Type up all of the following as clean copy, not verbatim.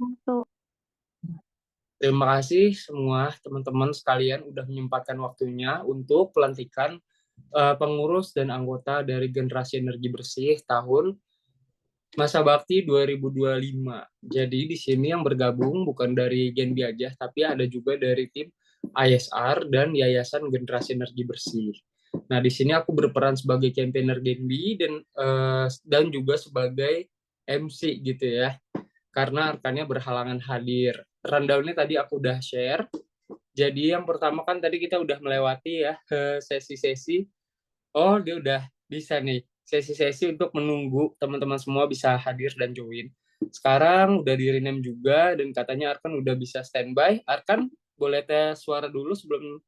Untuk Terima kasih semua teman-teman sekalian udah menyempatkan waktunya untuk pelantikan pengurus dan anggota dari Generasi Energi Bersih tahun masa bakti 2025. Jadi di sini yang bergabung bukan dari Genbi aja, tapi ada juga dari tim ISR dan Yayasan Generasi Energi Bersih. Nah, di sini aku berperan sebagai campaigner Genbi dan juga sebagai MC gitu ya, karena rekannya berhalangan hadir. Rundownnya tadi aku udah share. Jadi yang pertama kan tadi kita udah melewati ya ke sesi-sesi. Oh, dia udah bisa nih. Sesi-sesi untuk menunggu teman-teman semua bisa hadir dan join. Sekarang udah di rename juga dan katanya Arkan udah bisa standby. Arkan boleh tes suara dulu sebelum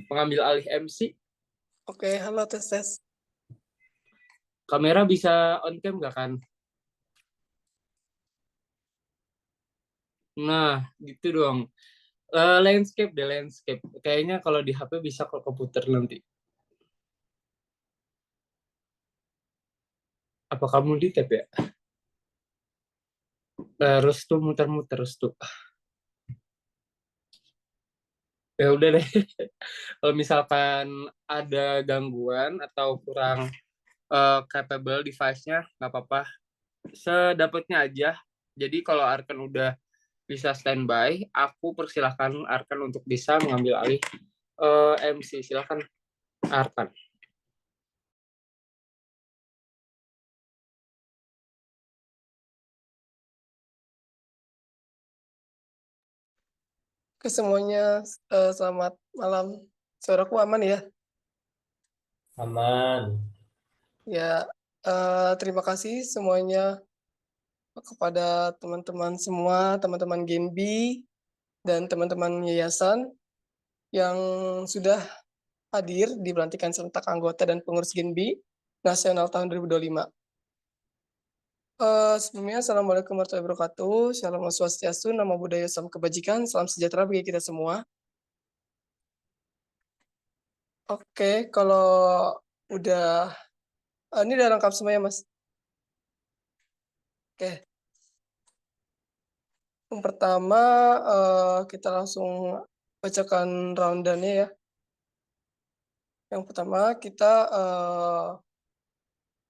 mengambil alih MC. Oke, halo tes tes. Kamera bisa on cam nggak kan? Nah, gitu dong. Landscape deh, landscape. Kayaknya kalau di HP bisa ke komputer nanti. Apa kamu di tab ya? Terus tuh muter-muter terus tuh. Ya udah deh. Kalau misalkan ada gangguan atau kurang capable device-nya, nggak apa-apa. Sedapatnya aja. Jadi kalau Arkan udah bisa standby, aku persilahkan Arkan untuk bisa mengambil alih MC. Silakan Arkan. Oke semuanya, selamat malam. Suaraku aman ya? Aman. Ya, terima kasih semuanya kepada teman-teman semua, teman-teman Genbi dan teman-teman yayasan yang sudah hadir di pelantikan serentak anggota dan pengurus Genbi Nasional tahun 2025. Sebelumnya, Assalamualaikum warahmatullahi wabarakatuh. Shalom Swastiastu, Namo Buddhaya, Salam Kebajikan, salam sejahtera bagi kita semua. Oke, kalau udah, ini udah lengkap semuanya, Mas. Oke, yang pertama kita langsung bacakan rundown-nya ya. Yang pertama kita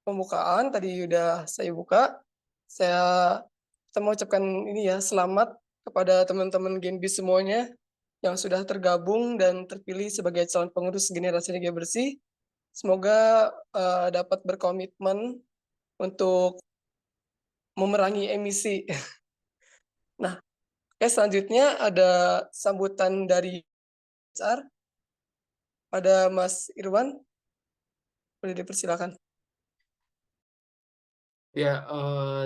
pembukaan tadi udah saya buka. Kita mau ucapkan ini ya, selamat kepada teman-teman Genbi semuanya yang sudah tergabung dan terpilih sebagai calon pengurus Generasi Energi Bersih. Semoga dapat berkomitmen untuk memerangi emisi. Nah, selanjutnya ada sambutan dari HR. Ada Mas Irwan, boleh dipersilakan. Ya,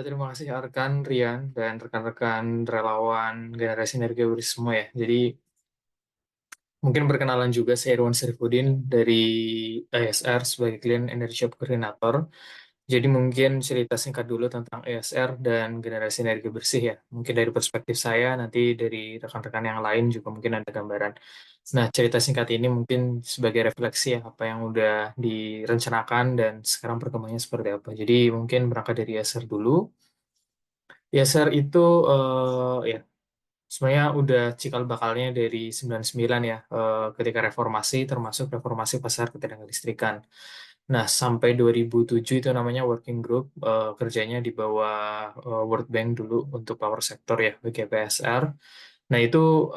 terima kasih rekan Rian dan rekan-rekan relawan Generasi Energi Bersih semua ya. Jadi mungkin perkenalan juga, saya Irwan Sarifuddin dari ASR sebagai Clean Energy Shop Coordinator. Jadi mungkin cerita singkat dulu tentang ASR dan Generasi Energi Bersih ya. Mungkin dari perspektif saya, nanti dari rekan-rekan yang lain juga mungkin ada gambaran. Nah, cerita singkat ini mungkin sebagai refleksi ya, apa yang udah direncanakan dan sekarang perkembangannya seperti apa. Jadi mungkin berangkat dari ASR dulu. ASR itu ya sebenarnya udah cikal bakalnya dari 99 ya, ketika reformasi, termasuk reformasi pasar ketenaga listrikan. Nah, sampai 2007 itu namanya working group, kerjanya di bawah World Bank dulu untuk power sector ya, WGPSR. Nah, itu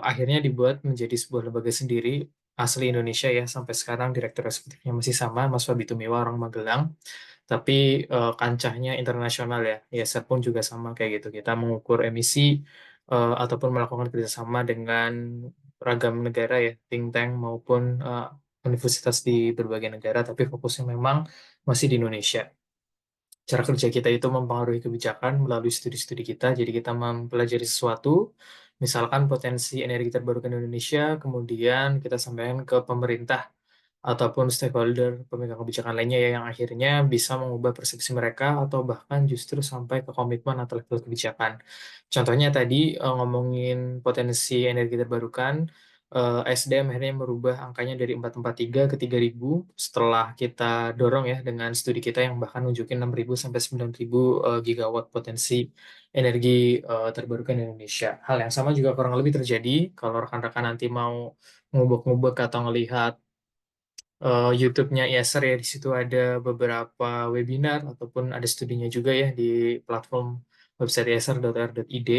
akhirnya dibuat menjadi sebuah lembaga sendiri, asli Indonesia ya, sampai sekarang direktur eksekutifnya masih sama, Mas Fabi Tumiwa, orang Magelang. Tapi kancahnya internasional ya, ISR pun juga sama kayak gitu. Kita mengukur emisi ataupun melakukan kerjasama dengan ragam negara ya, think tank maupun universitas di berbagai negara, tapi fokusnya memang masih di Indonesia. Cara kerja kita itu mempengaruhi kebijakan melalui studi-studi kita, jadi kita mempelajari sesuatu, misalkan potensi energi terbarukan di Indonesia, kemudian kita sampaikan ke pemerintah ataupun stakeholder pemegang kebijakan lainnya ya, yang akhirnya bisa mengubah persepsi mereka atau bahkan justru sampai ke komitmen atau level kebijakan. Contohnya tadi ngomongin potensi energi terbarukan, SDM akhirnya merubah angkanya dari 443 ke 3.000 setelah kita dorong ya dengan studi kita yang bahkan nunjukin 6.000 sampai 9.000 gigawatt potensi energi terbarukan di Indonesia. Hal yang sama juga kurang lebih terjadi kalau rekan-rekan nanti mau ngubek-ngubek atau ngelihat YouTube-nya IESR ya, di situ ada beberapa webinar ataupun ada studinya juga ya di platform website iesr.or.id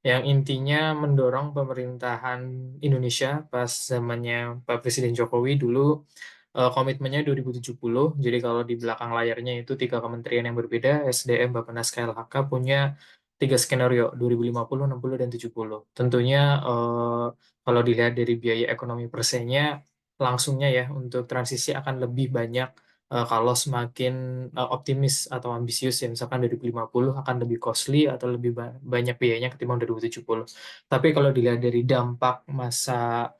yang intinya mendorong pemerintahan Indonesia pas zamannya Pak Presiden Jokowi dulu komitmennya 2070. Jadi kalau di belakang layarnya itu 3 kementerian yang berbeda, SDM, Bappenas, KLHK punya 3 skenario, 2050, 60, dan 70. Tentunya kalau dilihat dari biaya ekonomi persennya, langsungnya ya untuk transisi akan lebih banyak kalau semakin optimis atau ambisius ya, misalkan 2050 akan lebih costly atau lebih banyak biayanya ketimbang 2070. Tapi kalau dilihat dari dampak masa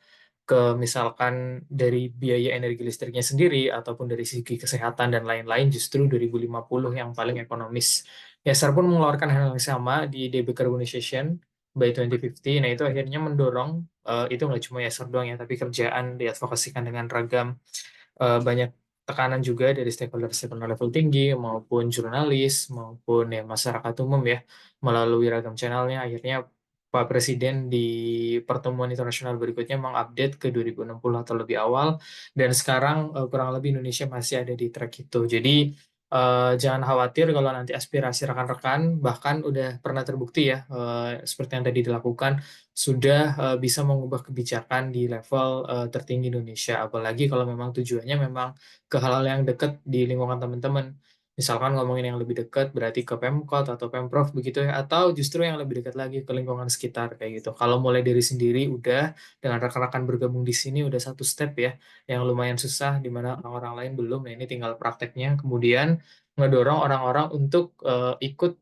ke misalkan dari biaya energi listriknya sendiri ataupun dari segi kesehatan dan lain-lain, justru 2050 yang paling ekonomis. Yasar pun mengeluarkan hal yang sama di decarbonization by 2050. Nah, itu akhirnya mendorong itu nggak cuma Yasar doang ya, tapi kerjaan diadvokasikan dengan ragam banyak tekanan juga dari stakeholder level tinggi maupun jurnalis maupun ya masyarakat umum ya melalui ragam channelnya. Akhirnya Pak Presiden di pertemuan internasional berikutnya mengupdate ke 2060 atau lebih awal, dan sekarang kurang lebih Indonesia masih ada di track itu. Jadi jangan khawatir kalau nanti aspirasi rekan-rekan bahkan udah pernah terbukti ya seperti yang tadi dilakukan sudah bisa mengubah kebijakan di level tertinggi Indonesia. Apalagi kalau memang tujuannya memang ke hal-hal yang dekat di lingkungan teman-teman. Misalkan ngomongin yang lebih dekat berarti ke Pemkot atau Pemprov begitu ya, atau justru yang lebih dekat lagi ke lingkungan sekitar kayak gitu. Kalau mulai dari sendiri udah dengan rekan-rekan bergabung di sini udah satu step ya, yang lumayan susah di mana orang-orang lain belum. Nah, ini tinggal prakteknya. Kemudian ngedorong orang-orang untuk ikut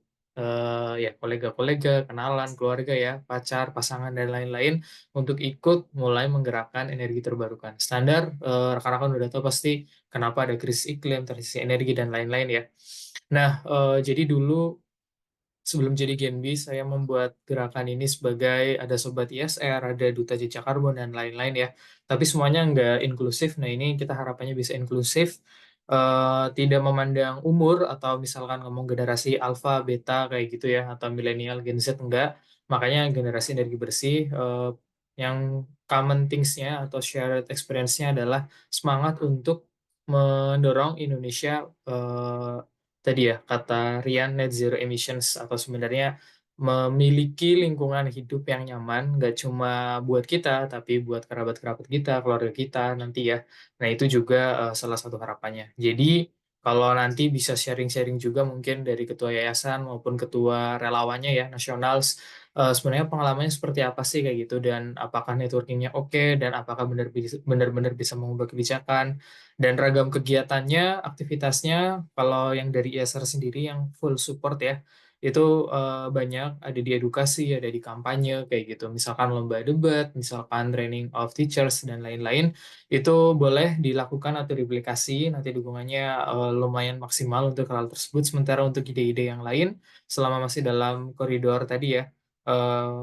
ya kolega-kolega, kenalan, keluarga ya, pacar, pasangan dan lain-lain untuk ikut mulai menggerakkan energi terbarukan. Standar rekan-rekan udah tahu pasti kenapa ada krisis iklim, transisi energi dan lain-lain ya. Nah, jadi dulu sebelum jadi Genbi, saya membuat gerakan ini sebagai ada Sobat ISR, ada Duta Jejak Karbon, dan lain-lain ya. Tapi semuanya nggak inklusif. Nah, ini kita harapannya bisa inklusif, tidak memandang umur, atau misalkan ngomong generasi alpha, beta, kayak gitu ya, atau milenial, Gen Z, enggak. Makanya generasi energi bersih, yang common things-nya atau shared experience-nya adalah semangat untuk mendorong Indonesia tadi ya kata Rian net zero emissions, atau sebenarnya memiliki lingkungan hidup yang nyaman gak cuma buat kita tapi buat kerabat-kerabat kita, keluarga kita nanti ya. Nah, itu juga salah satu harapannya. Jadi kalau nanti bisa sharing-sharing juga mungkin dari ketua yayasan maupun ketua relawannya ya nasional, sebenarnya pengalamannya seperti apa sih kayak gitu, dan apakah networkingnya oke, dan apakah benar-benar bisa mengubah kebijakan dan ragam kegiatannya, aktivitasnya. Kalau yang dari ISR sendiri yang full support ya, itu banyak, ada di edukasi, ada di kampanye kayak gitu. Misalkan lomba debat, misalkan training of teachers dan lain-lain, itu boleh dilakukan atau diplikasi. Nanti dukungannya lumayan maksimal untuk hal tersebut. Sementara untuk ide-ide yang lain, selama masih dalam koridor tadi ya,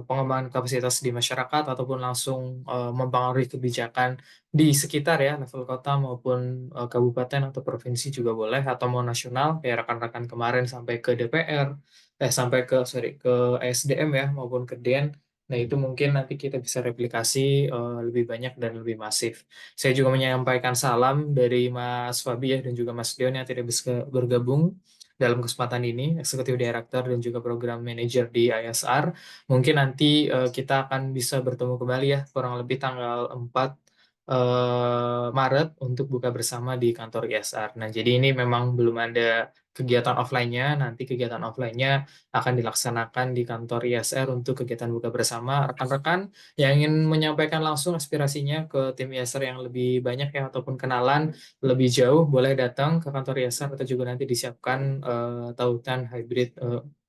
pengembangan kapasitas di masyarakat ataupun langsung mempengaruhi kebijakan di sekitar ya level kota maupun kabupaten atau provinsi juga boleh, atau mau nasional kayak rekan-rekan kemarin sampai ke DPR, sampai ke ke SDM ya maupun ke DEN. Nah, itu mungkin nanti kita bisa replikasi lebih banyak dan lebih masif. Saya juga menyampaikan salam dari Mas Fabi ya dan juga Mas Dion yang tidak bisa bergabung dalam kesempatan ini, Executive Director dan juga Program Manager di ISR. Mungkin nanti kita akan bisa bertemu kembali ya, kurang lebih tanggal 4 Maret untuk buka bersama di kantor ISR. Nah, jadi ini memang belum ada kegiatan offline-nya. Nanti kegiatan offline-nya akan dilaksanakan di kantor ISR untuk kegiatan buka bersama. Rekan-rekan yang ingin menyampaikan langsung aspirasinya ke tim ISR yang lebih banyak ya, ataupun kenalan lebih jauh, boleh datang ke kantor ISR atau juga nanti disiapkan tautan hybrid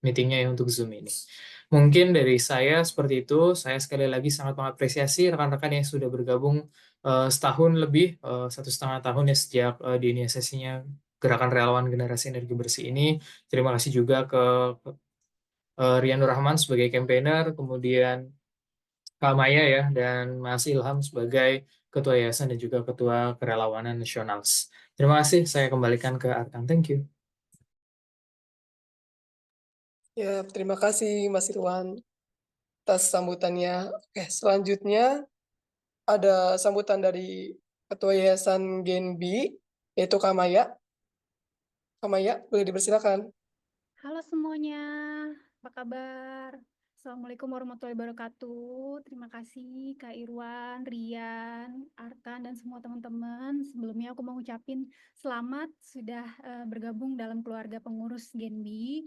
meetingnya ya untuk Zoom ini. Mungkin dari saya seperti itu. Saya sekali lagi sangat mengapresiasi rekan-rekan yang sudah bergabung setahun lebih, 1,5 tahun ya sejak diinisiasinya Gerakan Relawan Generasi Energi Bersih ini. Terima kasih juga ke Rian Nur Rahman sebagai campaigner, kemudian Kak Maya ya, dan Mas Ilham sebagai Ketua Yayasan dan juga Ketua Kerelawanan Nasional. Terima kasih, saya kembalikan ke Arkan. Thank you. Ya, terima kasih Mas Irwan atas sambutannya. Oke, selanjutnya ada sambutan dari Ketua Yayasan Genbi, yaitu Kamaya. Kamaya, boleh dipersilakan. Halo semuanya, apa kabar? Assalamualaikum warahmatullahi wabarakatuh. Terima kasih Kak Irwan, Rian, Arkan, dan semua teman-teman. Sebelumnya aku mau ngucapin selamat sudah bergabung dalam keluarga pengurus Genbi.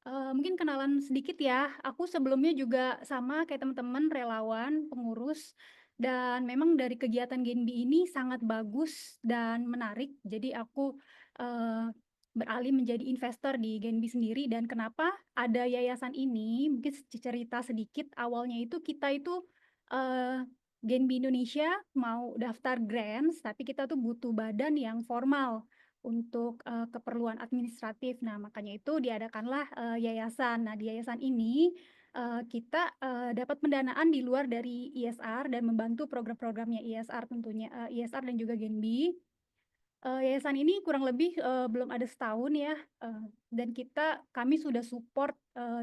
Mungkin kenalan sedikit ya, aku sebelumnya juga sama kayak teman-teman relawan, pengurus, dan memang dari kegiatan Genbi ini sangat bagus dan menarik. Jadi aku uh, beralih menjadi investor di Genbi sendiri. Dan kenapa ada yayasan ini? Mungkin cerita sedikit, awalnya itu kita itu uh, Genbi Indonesia mau daftar grants, tapi kita tuh butuh badan yang formal untuk keperluan administratif. Nah, makanya itu diadakanlah yayasan. Nah, di yayasan ini kita dapat pendanaan di luar dari ISR dan membantu program-programnya ISR tentunya, ISR dan juga Genbi. Yayasan ini kurang lebih belum ada setahun ya, dan kami sudah support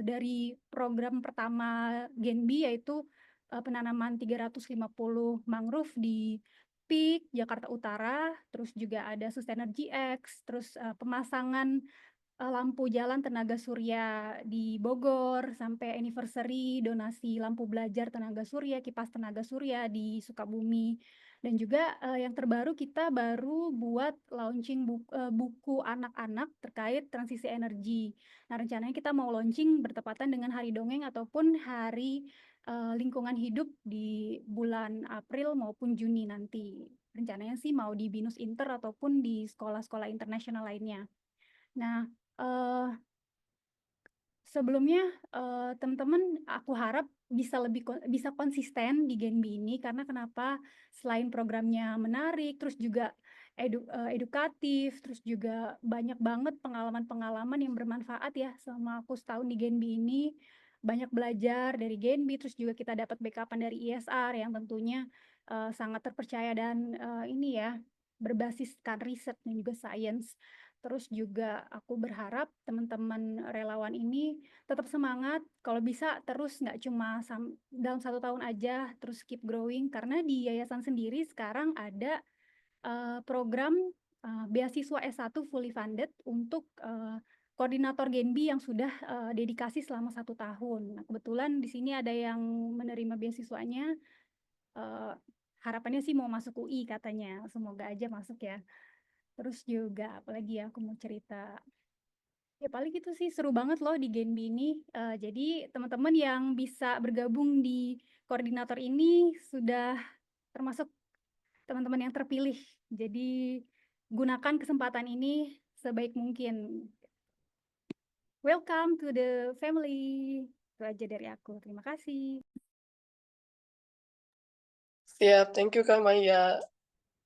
dari program pertama Genbi, yaitu penanaman 350 mangrove di PIK Jakarta Utara, terus juga ada Sustainable X, terus pemasangan lampu jalan tenaga surya di Bogor, sampai anniversary donasi lampu belajar tenaga surya, kipas tenaga surya di Sukabumi. Dan juga yang terbaru kita baru buat launching buku anak-anak terkait transisi energi. Nah, rencananya kita mau launching bertepatan dengan Hari Dongeng ataupun Hari Lingkungan Hidup di bulan April maupun Juni nanti. Rencananya sih mau di BINUS Inter ataupun di sekolah-sekolah internasional lainnya. Nah, sebelumnya teman-teman aku harap bisa konsisten di Genbi ini, karena kenapa? Selain programnya menarik, terus juga edukatif, terus juga banyak banget pengalaman-pengalaman yang bermanfaat ya selama aku setahun di Genbi ini. Banyak belajar dari Genbi, terus juga kita dapat backupan dari ISR yang tentunya sangat terpercaya dan ini ya berbasiskan riset dan juga sains. Terus juga aku berharap teman-teman relawan ini tetap semangat, kalau bisa terus nggak cuma dalam 1 tahun aja, terus keep growing, karena di yayasan sendiri sekarang ada program beasiswa S1 fully funded untuk koordinator Genbi yang sudah dedikasi selama 1 tahun. Nah, kebetulan di sini ada yang menerima beasiswanya, harapannya sih mau masuk UI katanya, semoga aja masuk ya. Terus juga apalagi ya aku mau cerita. Ya paling gitu sih, seru banget loh di Genbi ini. Jadi teman-teman yang bisa bergabung di koordinator ini sudah termasuk teman-teman yang terpilih. Jadi gunakan kesempatan ini sebaik mungkin. Welcome to the family. Itu aja dari aku. Terima kasih. Siap, thank you Kak Maya.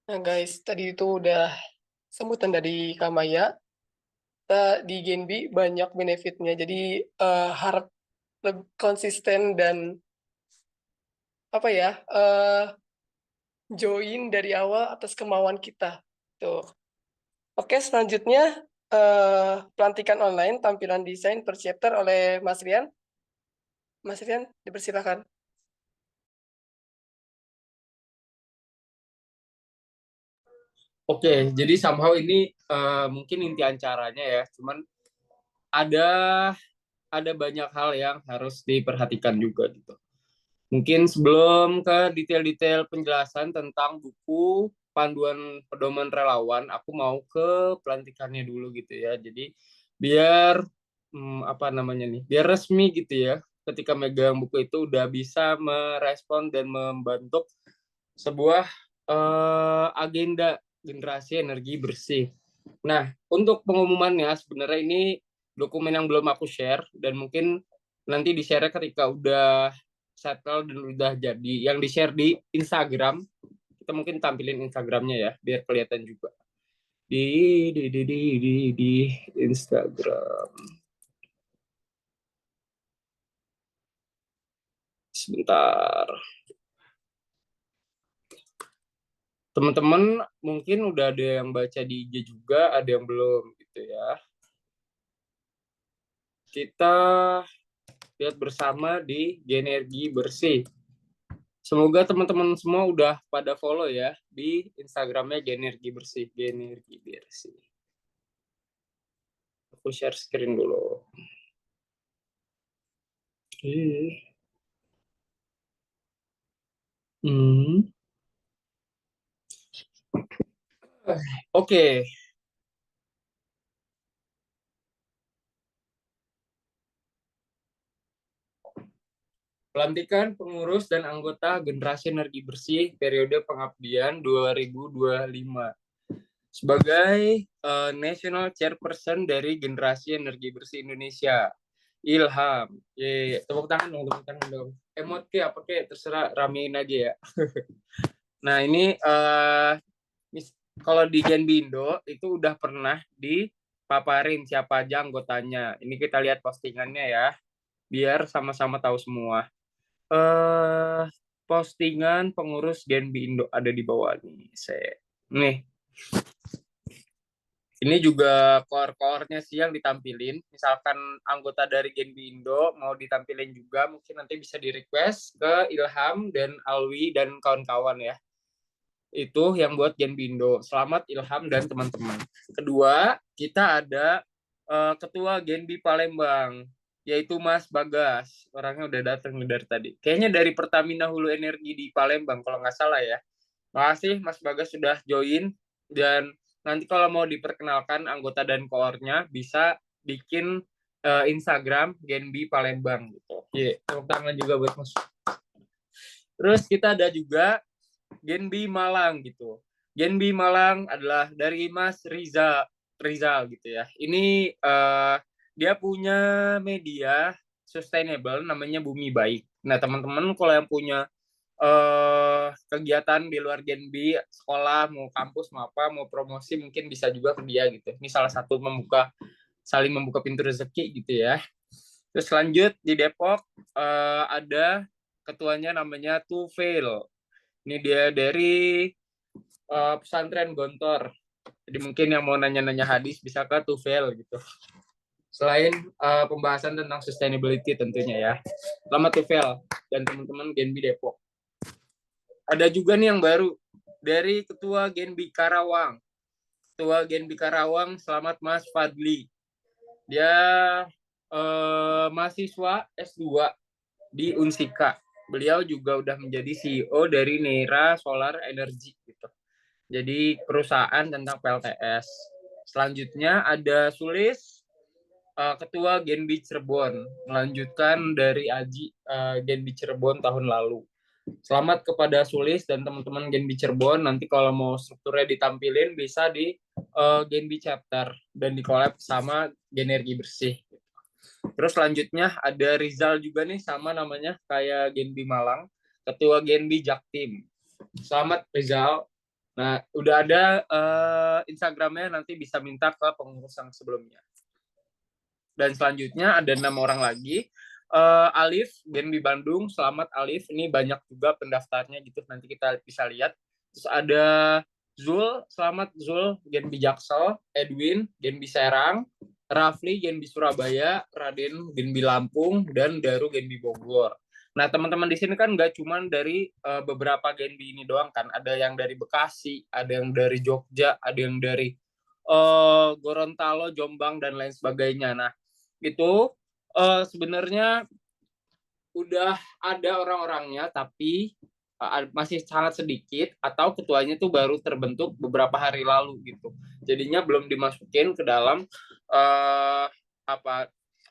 Nah guys, tadi itu udah sambutan dari Kak Maya. Kita di Genbi banyak benefitnya, jadi harap lebih konsisten dan apa ya, join dari awal atas kemauan kita. Tuh. Oke, selanjutnya pelantikan online tampilan desain per chapter oleh Mas Rian. Mas Rian, dipersilakan. Oke, jadi somehow ini mungkin inti acaranya ya, cuman ada banyak hal yang harus diperhatikan juga gitu. Mungkin sebelum ke detail-detail penjelasan tentang buku panduan pedoman relawan, aku mau ke pelantikannya dulu gitu ya. Jadi biar apa namanya nih, biar resmi gitu ya. Ketika megang buku itu udah bisa merespon dan membentuk sebuah agenda generasi energi bersih. Nah, untuk pengumumannya sebenarnya ini dokumen yang belum aku share dan mungkin nanti di-share ketika udah settle dan udah jadi. Yang di-share di Instagram, kita mungkin tampilin Instagramnya ya, biar kelihatan juga. Di Instagram. Sebentar. Teman-teman mungkin udah ada yang baca di IG juga, ada yang belum gitu ya. Kita lihat bersama di Genergi Bersih. Semoga teman-teman semua udah pada follow ya di Instagramnya Genergi Bersih. Genergi Bersih. Aku share screen dulu. Oke. Pelantikan pengurus dan anggota Generasi Energi Bersih periode pengabdian 2025. Sebagai National Chairperson dari Generasi Energi Bersih Indonesia, Ilham. Tepuk tangan dong, tepuk tangan dong. Emot ke apa ke, terserah, ramein aja ya. Nah ini kalau di Genbi Indo itu udah pernah dipaparin siapa aja anggotanya. Ini kita lihat postingannya ya, biar sama-sama tahu semua. Postingan pengurus Genbi Indo ada di bawah nih. Nih. Ini juga core-core-nya sih yang ditampilin. Misalkan anggota dari Genbi Indo mau ditampilin juga, mungkin nanti bisa di-request ke Ilham dan Alwi dan kawan-kawan ya. Itu yang buat Genbi Indo. Selamat Ilham dan teman-teman. Kedua, kita ada Ketua Genbi Palembang, yaitu Mas Bagas. Orangnya udah datang dari tadi. Kayaknya dari Pertamina Hulu Energi di Palembang, kalau nggak salah ya. Makasih Mas Bagas sudah join. Dan nanti kalau mau diperkenalkan anggota dan koornya, bisa bikin Instagram Genbi Palembang. Gitu. Tepuk tangan juga buat Mas. Terus kita ada juga Genbi Malang gitu. Genbi Malang adalah dari Mas Rizal gitu ya. Ini dia punya media sustainable namanya Bumi Baik. Nah teman-teman kalau yang punya kegiatan di luar Genbi, sekolah mau kampus mau apa, mau promosi, mungkin bisa juga ke dia gitu. Ini salah satu saling membuka pintu rezeki gitu ya. Terus lanjut di Depok ada ketuanya namanya Tufail. Ini dia dari pesantren Gontor. Jadi mungkin yang mau nanya-nanya hadis bisa ke Tufail gitu. Selain pembahasan tentang sustainability tentunya ya. Selamat Tufail dan teman-teman Genbi Depok. Ada juga nih yang baru dari Ketua Genbi Karawang. Ketua Genbi Karawang, selamat Mas Fadli. Dia mahasiswa S2 di Unsika. Beliau juga udah menjadi CEO dari Nera Solar Energy gitu. Jadi perusahaan tentang PLTS. Selanjutnya ada Sulis, Ketua Genbi Cirebon, melanjutkan dari Aji Genbi Cirebon tahun lalu. Selamat kepada Sulis dan teman-teman Genbi Cirebon. Nanti kalau mau strukturnya ditampilin bisa di Genbi Chapter dan di collab sama Genergi Bersih. Terus selanjutnya ada Rizal juga nih, sama namanya kayak Genbi Malang, Ketua Genbi Jaktim. Selamat Rizal. Nah, udah ada Instagramnya, nanti bisa minta ke pengurus yang sebelumnya. Dan selanjutnya ada 6 orang lagi. Alif, Genbi Bandung, selamat Alif. Ini banyak juga pendaftarnya gitu, nanti kita bisa lihat. Terus ada Zul, selamat Zul, Genbi Jaksel, Edwin, Genbi Serang, Rafli, Genbi Surabaya, Raden, Genbi Lampung, dan Daru, Genbi Bogor. Nah, teman-teman di sini kan nggak cuma dari beberapa Genbi ini doang kan. Ada yang dari Bekasi, ada yang dari Jogja, ada yang dari Gorontalo, Jombang, dan lain sebagainya. Nah, itu sebenarnya udah ada orang-orangnya, tapi masih sangat sedikit, atau ketuanya tuh baru terbentuk beberapa hari lalu gitu. Jadinya belum dimasukin ke dalam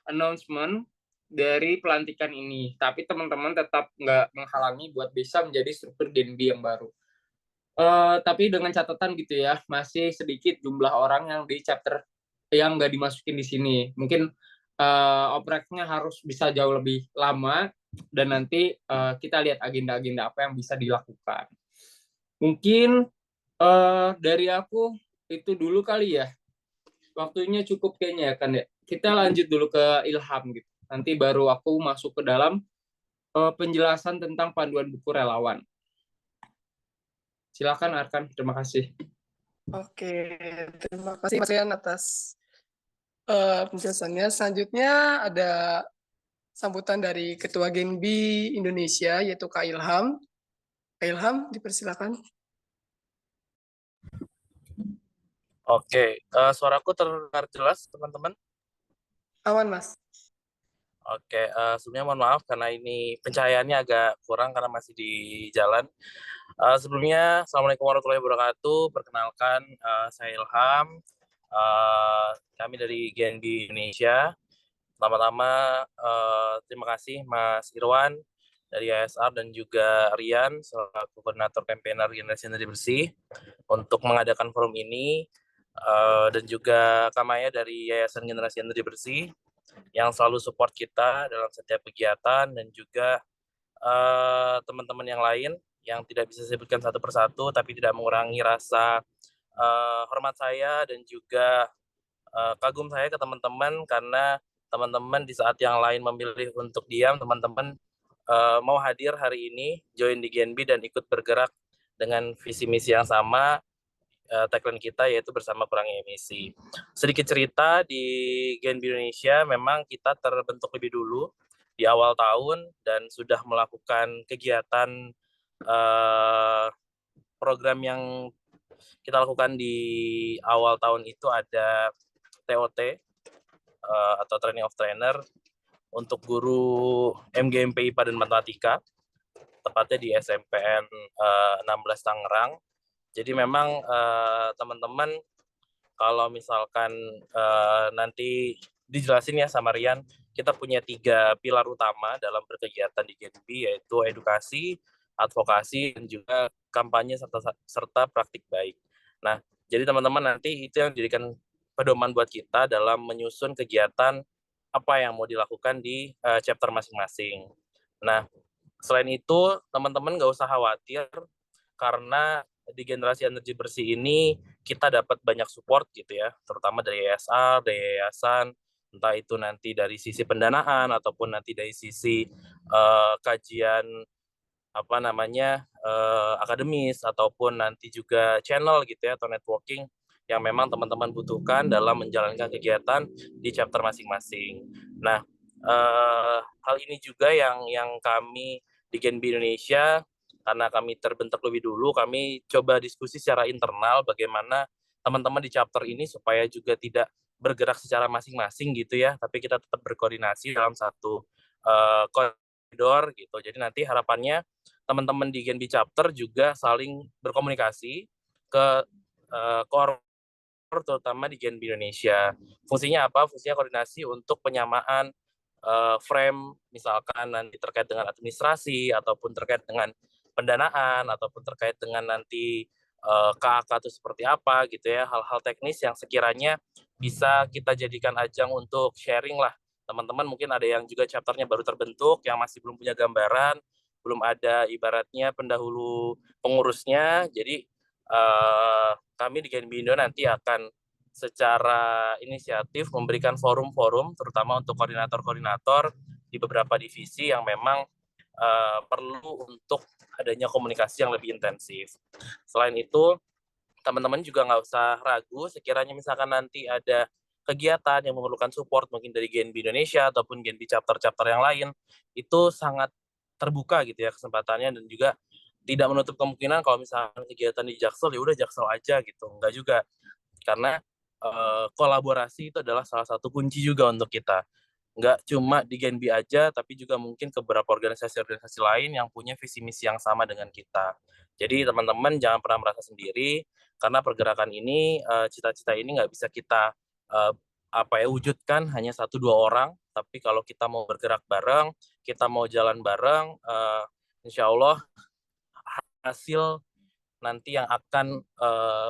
announcement dari pelantikan ini. Tapi teman-teman tetap nggak menghalangi buat bisa menjadi struktur Genbi yang baru. Tapi dengan catatan gitu ya, masih sedikit jumlah orang yang di chapter yang nggak dimasukin di sini. Mungkin opreknya harus bisa jauh lebih lama, dan nanti kita lihat agenda-agenda apa yang bisa dilakukan. Mungkin dari aku itu dulu kali ya. Waktunya cukup kayaknya kan ya. Kita lanjut dulu ke Ilham gitu. Nanti baru aku masuk ke dalam penjelasan tentang panduan buku relawan. Silakan Arkan, terima kasih. Oke, terima kasih Mas Rian atas penjelasannya. Selanjutnya ada sambutan dari Ketua Genbi Indonesia, yaitu Kak Ilham. Kak Ilham, dipersilakan. Oke, suaraku terdengar jelas, teman-teman? Aman, Mas. Oke, sebelumnya mohon maaf karena ini pencahayaannya agak kurang karena masih di jalan. Sebelumnya, Assalamualaikum warahmatullahi wabarakatuh. Perkenalkan, saya Ilham. Kami dari GNB Indonesia. Pertama-tama, terima kasih Mas Irwan dari ASR dan juga Rian selaku koordinator campaigner Generasi Energi Bersih untuk mengadakan forum ini. Dan juga Kamaya dari Yayasan Generasi Energi Bersih yang selalu support kita dalam setiap kegiatan, dan juga teman-teman yang lain yang tidak bisa saya sebutkan satu persatu, tapi tidak mengurangi rasa hormat saya dan juga kagum saya ke teman-teman, karena teman-teman di saat yang lain memilih untuk diam, teman-teman mau hadir hari ini, join di GNB dan ikut bergerak dengan visi misi yang sama. Tagline kita yaitu bersama kurangi emisi. Sedikit cerita, di GNB Indonesia memang kita terbentuk lebih dulu di awal tahun dan sudah melakukan kegiatan program yang kita lakukan di awal tahun itu ada TOT atau Training of Trainer untuk guru MGMP IPA dan Matematika, tepatnya di SMPN 16 Tangerang. Jadi memang teman-teman kalau misalkan nanti dijelasin ya sama Rian, kita punya 3 pilar utama dalam berkegiatan di GNB, yaitu edukasi, advokasi, dan juga kampanye serta praktik baik. Nah, jadi teman-teman nanti itu yang dijadikan pedoman buat kita dalam menyusun kegiatan apa yang mau dilakukan di chapter masing-masing. Nah, selain itu teman-teman nggak usah khawatir, karena di Generasi Energi Bersih ini kita dapat banyak support gitu ya, terutama dari ASR, dari yayasan, entah itu nanti dari sisi pendanaan ataupun nanti dari sisi kajian akademis, ataupun nanti juga channel gitu ya, atau networking yang memang teman-teman butuhkan dalam menjalankan kegiatan di chapter masing-masing. Nah, hal ini juga yang kami di GNB Indonesia, karena kami terbentuk lebih dulu, kami coba diskusi secara internal bagaimana teman-teman di chapter ini supaya juga tidak bergerak secara masing-masing gitu ya, tapi kita tetap berkoordinasi dalam satu koridor gitu. Jadi nanti harapannya teman-teman di GNB chapter juga saling berkomunikasi ke core, terutama di GNB Indonesia. Fungsinya apa? Fungsinya koordinasi untuk penyamaan frame, misalkan nanti terkait dengan administrasi, ataupun terkait dengan pendanaan, ataupun terkait dengan nanti KAK itu seperti apa gitu ya, hal-hal teknis yang sekiranya bisa kita jadikan ajang untuk sharing lah. Teman-teman mungkin ada yang juga chapternya baru terbentuk, yang masih belum punya gambaran, belum ada ibaratnya pendahulu pengurusnya. Jadi kami di GNB Indo nanti akan secara inisiatif memberikan forum-forum, terutama untuk koordinator-koordinator di beberapa divisi yang memang perlu untuk adanya komunikasi yang lebih intensif. Selain itu, teman-teman juga nggak usah ragu, sekiranya misalkan nanti ada kegiatan yang memerlukan support mungkin dari GNB Indonesia ataupun GNB chapter-chapter yang lain, itu sangat terbuka gitu ya kesempatannya, dan juga tidak menutup kemungkinan kalau misalkan kegiatan di Jaksel, ya udah Jaksel aja gitu. Enggak juga, karena kolaborasi itu adalah salah satu kunci juga untuk kita. Nggak cuma di GNB aja, tapi juga mungkin ke beberapa organisasi-organisasi lain yang punya visi misi yang sama dengan kita. Jadi teman-teman jangan pernah merasa sendiri, karena pergerakan ini, cita-cita ini nggak bisa kita wujudkan hanya 1-2 orang, tapi kalau kita mau bergerak bareng, kita mau jalan bareng, insya Allah hasil nanti yang akan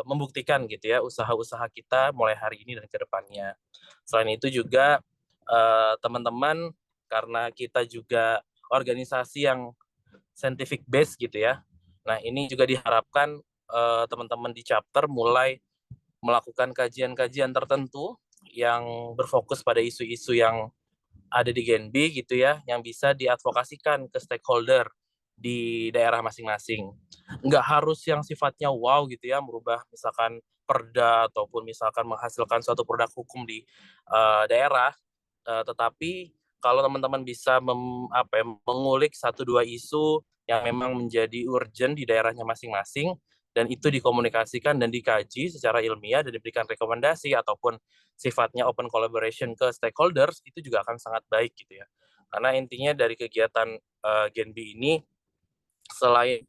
membuktikan gitu ya usaha-usaha kita mulai hari ini dan ke depannya. Selain itu juga teman-teman, karena kita juga organisasi yang scientific base gitu ya. Nah, ini juga diharapkan teman-teman di chapter mulai melakukan kajian-kajian tertentu yang berfokus pada isu-isu yang ada di Genbi gitu ya, yang bisa diadvokasikan ke stakeholder di daerah masing-masing. Nggak harus yang sifatnya wow gitu ya, merubah misalkan perda ataupun misalkan menghasilkan suatu produk hukum di daerah, tetapi kalau teman-teman bisa mengulik satu dua isu yang memang menjadi urgent di daerahnya masing-masing, dan itu dikomunikasikan dan dikaji secara ilmiah dan diberikan rekomendasi ataupun sifatnya open collaboration ke stakeholders, itu juga akan sangat baik gitu ya. Karena intinya dari kegiatan Genbi ini, selain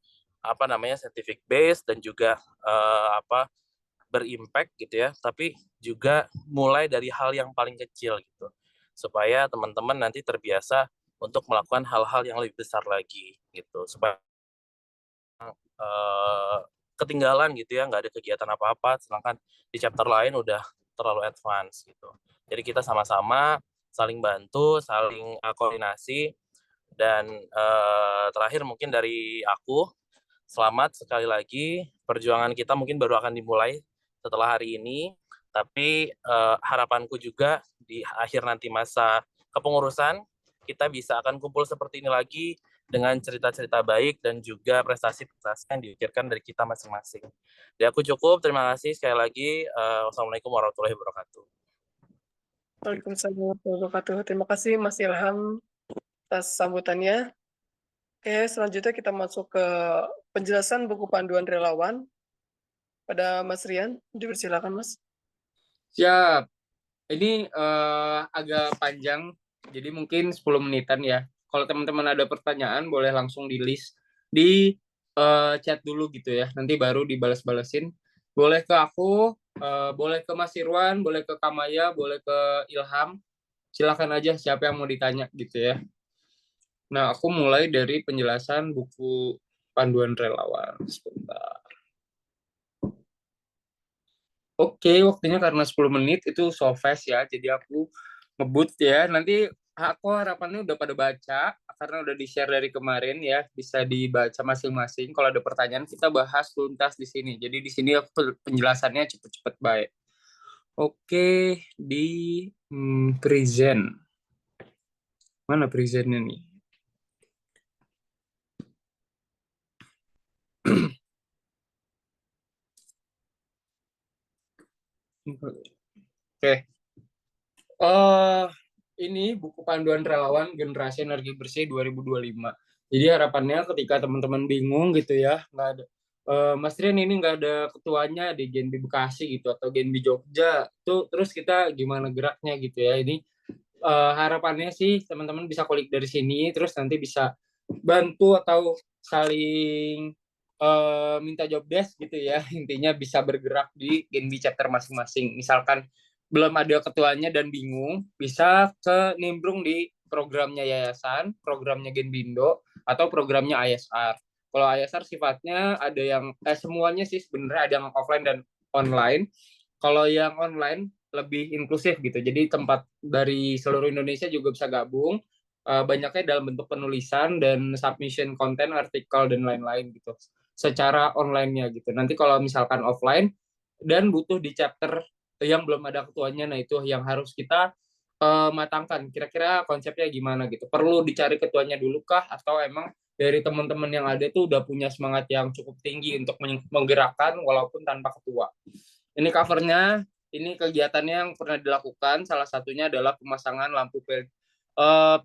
scientific base dan juga berimpact gitu ya, tapi juga mulai dari hal yang paling kecil gitu, supaya teman-teman nanti terbiasa untuk melakukan hal-hal yang lebih besar lagi gitu, supaya ketinggalan gitu ya, nggak ada kegiatan apa-apa, sedangkan di chapter lain udah terlalu advance gitu. Jadi kita sama-sama saling bantu, saling koordinasi, dan terakhir mungkin dari aku, selamat sekali lagi, perjuangan kita mungkin baru akan dimulai setelah hari ini, tapi harapanku juga di akhir nanti masa kepengurusan, kita bisa akan kumpul seperti ini lagi dengan cerita-cerita baik dan juga prestasi-prestasi yang dipikirkan dari kita masing-masing. Jadi aku cukup, terima kasih sekali lagi. Wassalamualaikum warahmatullahi wabarakatuh. Waalaikumsalam warahmatullahi wabarakatuh. Terima kasih Mas Ilham atas sambutannya. Oke, selanjutnya kita masuk ke penjelasan buku panduan relawan. Pada Mas Rian, dipersilakan Mas. Siap. Ini agak panjang, jadi mungkin 10 menitan ya. Kalau teman-teman ada pertanyaan, boleh langsung di list di chat dulu gitu ya. Nanti baru dibalas-balasin. Boleh ke aku, boleh ke Mas Irwan, boleh ke Kamaya, boleh ke Ilham. Silakan aja siapa yang mau ditanya gitu ya. Nah, aku mulai dari penjelasan buku panduan relawan. Sebentar. Oke, waktunya karena 10 menit itu so fast ya, jadi aku ngebut ya. Nanti aku harapannya udah pada baca, karena udah di-share dari kemarin ya, bisa dibaca masing-masing. Kalau ada pertanyaan, kita bahas tuntas di sini. Jadi di sini aku penjelasannya cepet-cepet baik. Oke, di present. Mana presentnya nih? Oke. Ini buku panduan relawan generasi energi bersih 2025. Jadi harapannya ketika teman-teman bingung gitu ya, nggak ada Mas Rian ini nggak ada ketuanya di Genbi Bekasi gitu atau Genbi Jogja, tuh terus kita gimana geraknya gitu ya. Ini harapannya sih teman-teman bisa kulik dari sini, terus nanti bisa bantu atau saling minta job desk gitu ya. Intinya bisa bergerak di Genbi chapter masing-masing. Misalkan belum ada ketuanya dan bingung, bisa ke nimbrung di programnya yayasan, programnya Genbindo, atau programnya ISR. Kalau ISR sifatnya ada yang semuanya sih sebenarnya ada yang offline dan online. Kalau yang online lebih inklusif gitu. Jadi tempat dari seluruh Indonesia juga bisa gabung. Banyaknya dalam bentuk penulisan dan submission konten, artikel dan lain-lain gitu. Secara online-nya gitu. Nanti kalau misalkan offline dan butuh di chapter yang belum ada ketuanya, nah itu yang harus kita matangkan. Kira-kira konsepnya gimana gitu. Perlu dicari ketuanya dulu kah atau emang dari teman-teman yang ada itu udah punya semangat yang cukup tinggi untuk menggerakkan walaupun tanpa ketua. Ini covernya, ini kegiatannya yang pernah dilakukan. Salah satunya adalah pemasangan lampu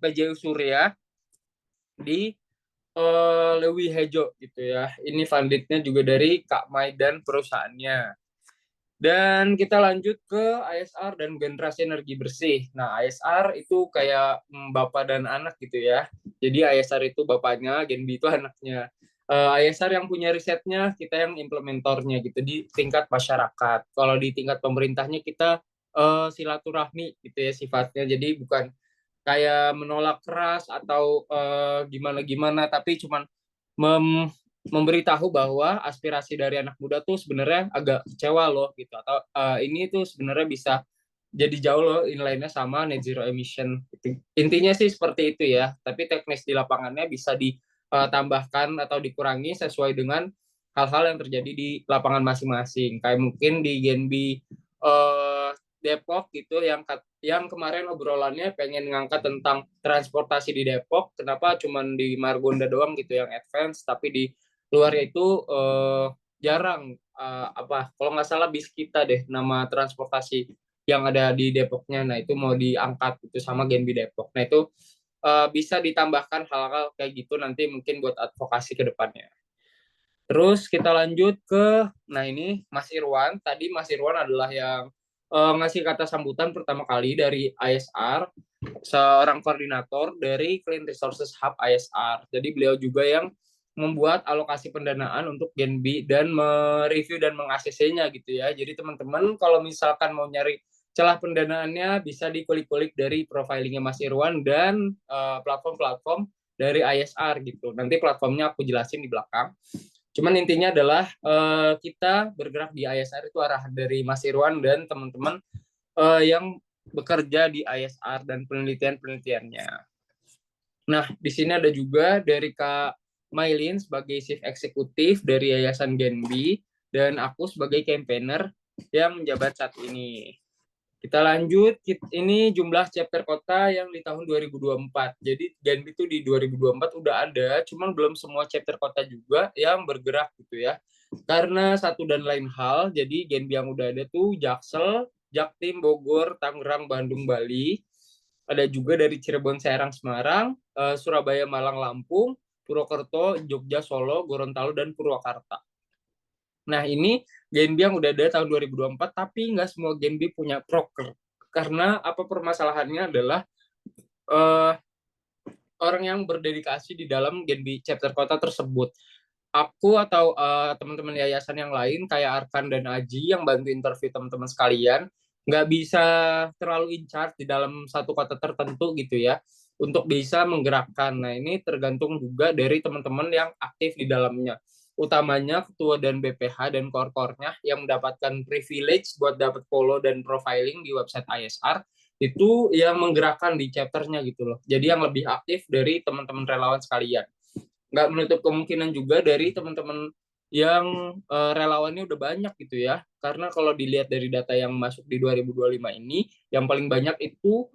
PJU Surya di Lewi Hejo gitu ya. Ini fundednya juga dari Kak Mai dan perusahaannya. Dan kita lanjut ke ISR dan generasi energi bersih. Nah, ISR itu kayak bapak dan anak gitu ya. Jadi ISR itu bapaknya, Genbi itu anaknya. ISR yang punya risetnya, kita yang implementornya gitu di tingkat masyarakat. Kalau di tingkat pemerintahnya kita silaturahmi gitu ya sifatnya. Jadi bukan kayak menolak keras atau gimana-gimana, tapi cuman memberitahu bahwa aspirasi dari anak muda tuh sebenarnya agak kecewa loh gitu, atau ini tuh sebenarnya bisa jadi jauh loh inline-nya sama net zero emission gitu. Intinya sih seperti itu ya, tapi teknis di lapangannya bisa ditambahkan atau dikurangi sesuai dengan hal-hal yang terjadi di lapangan masing-masing. Kayak mungkin di Genbi Depok gitu yang kemarin obrolannya pengen ngangkat tentang transportasi di Depok. Kenapa cuman di Margonda doang gitu yang advance, tapi di luarnya itu jarang kalau nggak salah bis kita deh nama transportasi yang ada di Depoknya. Nah itu mau diangkat itu sama Genbi Depok. Nah itu bisa ditambahkan hal-hal kayak gitu nanti mungkin buat advokasi ke depannya. Terus kita lanjut nah ini Mas Irwan. Tadi Mas Irwan adalah yang ngasih kata sambutan pertama kali dari ISR, seorang koordinator dari Clean Resources Hub ISR. Jadi beliau juga yang membuat alokasi pendanaan untuk Genbi dan mereview dan meng-ACC-nya gitu ya. Jadi teman-teman kalau misalkan mau nyari celah pendanaannya bisa dikulik-kulik dari profilingnya Mas Irwan dan platform-platform dari ISR gitu. Nanti platformnya aku jelasin di belakang. Cuman intinya adalah kita bergerak di ISR itu arah dari Mas Irwan dan teman-teman yang bekerja di ISR dan penelitian-penelitiannya. Nah, di sini ada juga dari Kak Mailin sebagai Chief Eksekutif dari Yayasan Genbi dan aku sebagai campaigner yang menjabat saat ini. Kita lanjut, ini jumlah chapter kota yang di tahun 2024. Jadi Genbi itu di 2024 udah ada, cuman belum semua chapter kota juga yang bergerak gitu ya. Karena satu dan lain hal, jadi Genbi yang udah ada tuh Jaksel, Jaktim, Bogor, Tangerang, Bandung, Bali. Ada juga dari Cirebon, Serang, Semarang, Surabaya, Malang, Lampung, Purwokerto, Jogja, Solo, Gorontalo, dan Purwakarta. Nah, ini Genbi yang udah ada tahun 2024, tapi nggak semua Genbi punya proker. Karena apa permasalahannya adalah orang yang berdedikasi di dalam Genbi chapter kota tersebut. Aku atau teman-teman yayasan yang lain, kayak Arkan dan Aji yang bantu interview teman-teman sekalian, nggak bisa terlalu in charge di dalam satu kota tertentu gitu ya, untuk bisa menggerakkan. Nah, ini tergantung juga dari teman-teman yang aktif di dalamnya. Utamanya ketua dan BPH dan core-core-nya yang mendapatkan privilege buat dapat follow dan profiling di website ISR, itu yang menggerakkan di chapternya gitu loh. Jadi yang lebih aktif dari teman-teman relawan sekalian. Nggak menutup kemungkinan juga dari teman-teman yang relawannya udah banyak gitu ya. Karena kalau dilihat dari data yang masuk di 2025 ini, yang paling banyak itu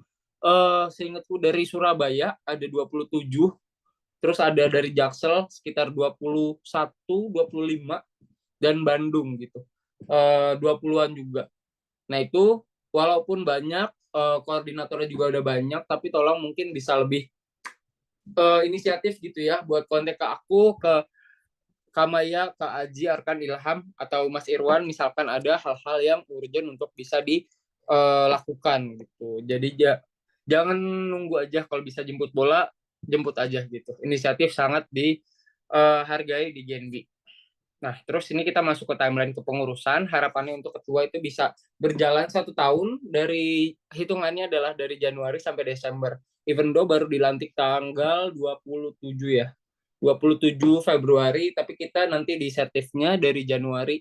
seingatku dari Surabaya ada 27, terus ada dari Jaksel sekitar 21, 25, dan Bandung gitu. 20-an juga. Nah itu walaupun banyak, koordinatornya juga udah banyak, tapi tolong mungkin bisa lebih inisiatif gitu ya, buat kontak ke aku, ke Kamaya, Kak Aji, Arkan, Ilham, atau Mas Irwan, misalkan ada hal-hal yang urgent untuk bisa dilakukan gitu. Jadi jangan nunggu aja, kalau bisa jemput bola, jemput aja gitu. Inisiatif sangat dihargai di Genbi. Nah, terus ini kita masuk ke timeline kepengurusan. Harapannya untuk ketua itu bisa berjalan 1 tahun, dari hitungannya adalah dari Januari sampai Desember. Even though baru dilantik tanggal 27 ya. 27 Februari, tapi kita nanti di inisiatifnya dari Januari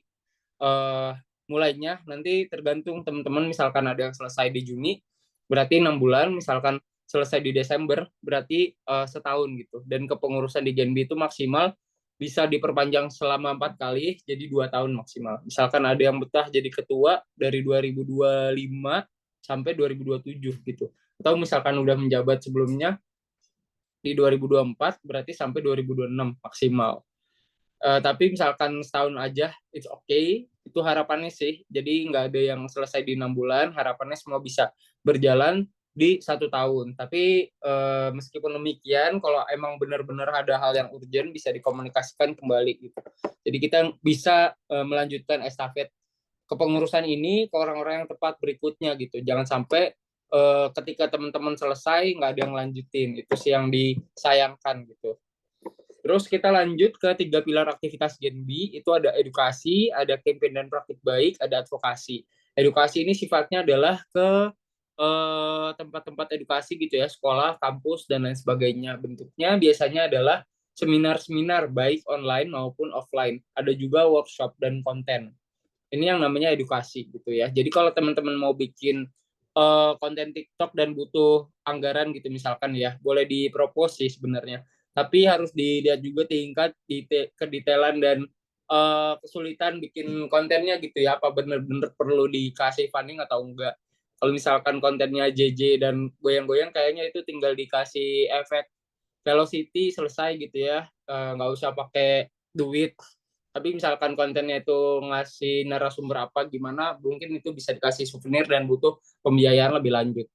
mulainya. Nanti tergantung teman-teman, misalkan ada yang selesai di Juni, berarti 6 bulan, misalkan selesai di Desember, berarti setahun gitu. Dan kepengurusan di Genbi itu maksimal bisa diperpanjang selama 4 kali, jadi 2 tahun maksimal. Misalkan ada yang betah jadi ketua dari 2025 sampai 2027 gitu. Atau misalkan udah menjabat sebelumnya di 2024, berarti sampai 2026 maksimal. Tapi misalkan setahun aja, it's okay. Itu harapannya sih. Jadi nggak ada yang selesai di 6 bulan, harapannya semua bisa berjalan di 1 tahun. Tapi meskipun demikian, kalau emang benar-benar ada hal yang urgent, bisa dikomunikasikan kembali gitu. Jadi kita bisa melanjutkan estafet kepengurusan ini ke orang-orang yang tepat berikutnya gitu. Jangan sampai ketika teman-teman selesai nggak ada yang lanjutin. Itu sih yang disayangkan gitu. Terus kita lanjut ke 3 pilar aktivitas Genbi, itu ada edukasi, ada campaign dan praktik baik, ada advokasi. Edukasi ini sifatnya adalah ke tempat-tempat edukasi gitu ya, sekolah, kampus, dan lain sebagainya. Bentuknya biasanya adalah seminar-seminar, baik online maupun offline. Ada juga workshop dan konten. Ini yang namanya edukasi gitu ya. Jadi kalau teman-teman mau bikin konten TikTok dan butuh anggaran gitu misalkan ya, boleh dipropose sih sebenarnya. Tapi harus dilihat juga tingkat kedetailan dan kesulitan bikin kontennya gitu ya, apa benar-benar perlu dikasih funding atau enggak. Kalau misalkan kontennya JJ dan goyang-goyang, kayaknya itu tinggal dikasih efek velocity selesai gitu ya, nggak usah pakai duit. Tapi misalkan kontennya itu ngasih narasumber apa gimana, mungkin itu bisa dikasih souvenir dan butuh pembiayaan lebih lanjut.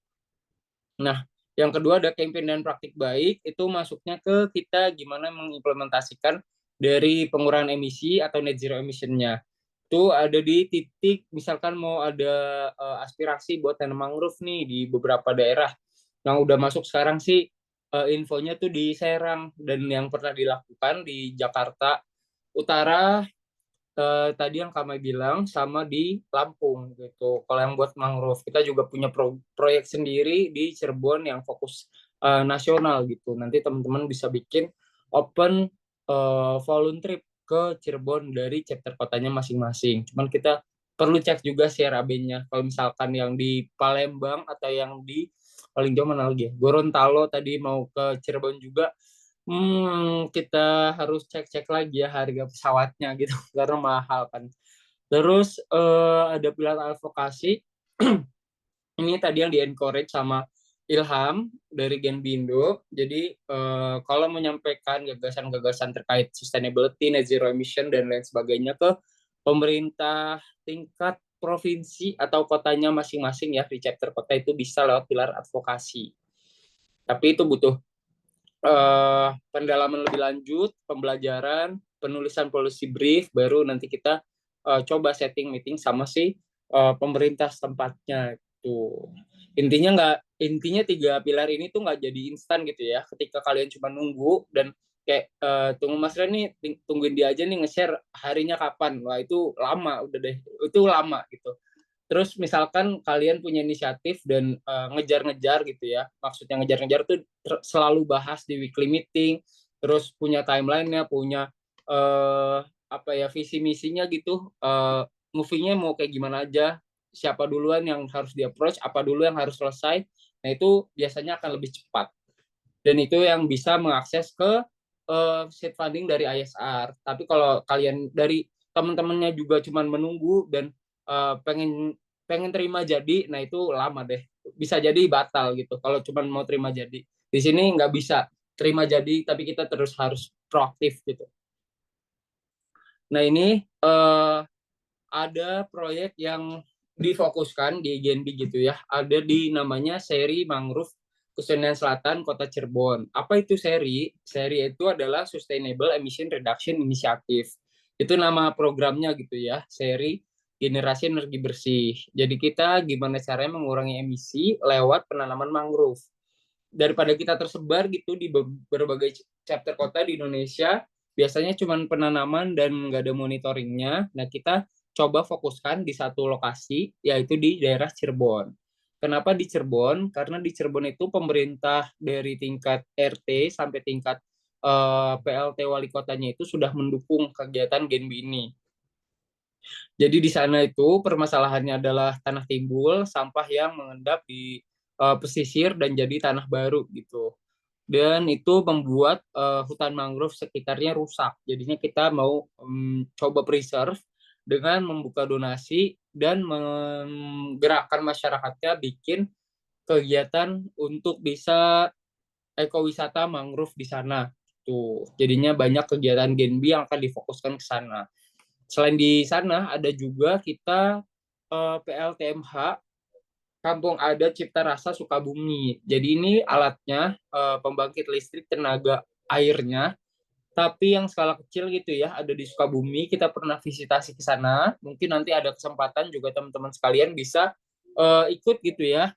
Nah, yang kedua ada campaign dan praktik baik, itu masuknya ke kita gimana mengimplementasikan dari pengurangan emisi atau net zero emission-nya. Itu ada di titik, misalkan mau ada aspirasi buat tanam mangrove nih di beberapa daerah. Yang udah masuk sekarang sih infonya tuh di Serang, dan yang pernah dilakukan di Jakarta Utara, tadi yang kami bilang, sama di Lampung gitu. Kalau yang buat mangrove, kita juga punya proyek sendiri di Cirebon yang fokus nasional gitu. Nanti teman-teman bisa bikin open volunteer trip ke Cirebon dari chapter kotanya masing-masing. Cuman kita perlu cek juga CRAB-nya. Kalau misalkan yang di Palembang atau yang di paling jauh mana lagi ya? Gorontalo tadi mau ke Cirebon juga, kita harus cek-cek lagi ya harga pesawatnya gitu karena mahal kan. Terus ada pilar advokasi. Ini tadi yang di-encourage sama Ilham dari Genbindo. Jadi kalau menyampaikan gagasan-gagasan terkait sustainability, net zero emission dan lain sebagainya ke pemerintah tingkat provinsi atau kotanya masing-masing ya, di chapter kota itu bisa lewat pilar advokasi. Tapi itu butuh pendalaman lebih lanjut, pembelajaran, penulisan policy brief, baru nanti kita coba setting meeting sama si pemerintah setempatnya. Tuh. Intinya 3 pilar ini tuh nggak jadi instan gitu ya. Ketika kalian cuma nunggu dan kayak tunggu Mas Ren nih, tungguin dia aja nih nge-share harinya kapan. Wah, itu lama udah deh. Itu lama gitu. Terus misalkan kalian punya inisiatif dan ngejar-ngejar gitu ya, maksudnya ngejar-ngejar tuh selalu bahas di weekly meeting, terus punya timeline-nya, punya apa ya, visi misinya gitu, movie-nya mau kayak gimana aja, siapa duluan yang harus di-approach, apa dulu yang harus selesai, nah itu biasanya akan lebih cepat. Dan itu yang bisa mengakses ke seed funding dari ISR. Tapi kalau kalian dari teman-temannya juga cuma menunggu dan pengen terima jadi, nah itu lama deh. Bisa jadi batal gitu kalau cuma mau terima jadi. Di sini nggak bisa terima jadi, tapi kita terus harus proaktif gitu. Nah ini ada proyek yang difokuskan di GNB gitu ya. Ada di namanya seri Mangrove Kuningan Selatan Kota Cirebon. Apa itu seri? Seri itu adalah Sustainable Emission Reduction Initiative. Itu nama programnya gitu ya, seri generasi energi bersih. Jadi kita gimana caranya mengurangi emisi lewat penanaman mangrove. Daripada kita tersebar gitu di berbagai chapter kota di Indonesia, biasanya cuma penanaman dan nggak ada monitoringnya. Nah, kita coba fokuskan di satu lokasi, yaitu di daerah Cirebon. Kenapa di Cirebon? Karena di Cirebon itu pemerintah dari tingkat RT sampai tingkat PLT wali kotanya itu sudah mendukung kegiatan Genbi ini. Jadi di sana itu permasalahannya adalah tanah timbul, sampah yang mengendap di pesisir dan jadi tanah baru gitu. Dan itu membuat hutan mangrove sekitarnya rusak. Jadinya kita mau coba preserve dengan membuka donasi dan menggerakkan masyarakatnya bikin kegiatan untuk bisa ekowisata mangrove di sana. Tuh, jadinya banyak kegiatan Genbi yang akan difokuskan ke sana. Selain di sana ada juga kita PLTMH Kampung Adat Cipta Rasa Sukabumi. Jadi ini alatnya pembangkit listrik tenaga airnya, tapi yang skala kecil gitu ya, ada di Sukabumi. Kita pernah visitasi ke sana. Mungkin nanti ada kesempatan juga teman-teman sekalian bisa ikut gitu ya.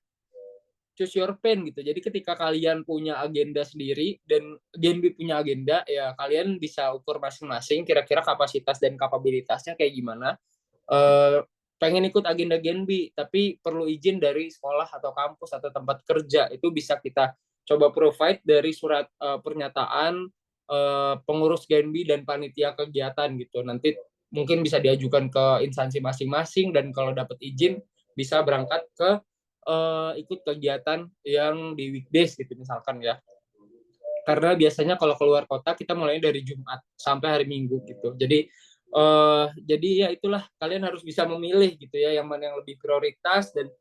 Choose your pain gitu. Jadi ketika kalian punya agenda sendiri dan Genbi punya agenda, ya kalian bisa ukur masing-masing kira-kira kapasitas dan kapabilitasnya kayak gimana. Pengen ikut agenda Genbi, tapi perlu izin dari sekolah atau kampus atau tempat kerja, itu bisa kita coba provide dari surat pernyataan pengurus Genbi dan panitia kegiatan gitu. Nanti mungkin bisa diajukan ke instansi masing-masing, dan kalau dapat izin bisa berangkat ke ikut kegiatan yang di weekdays gitu misalkan ya. Karena biasanya kalau keluar kota kita mulai dari Jumat sampai hari Minggu gitu. Jadi ya itulah, kalian harus bisa memilih gitu ya, yang mana yang lebih prioritas dan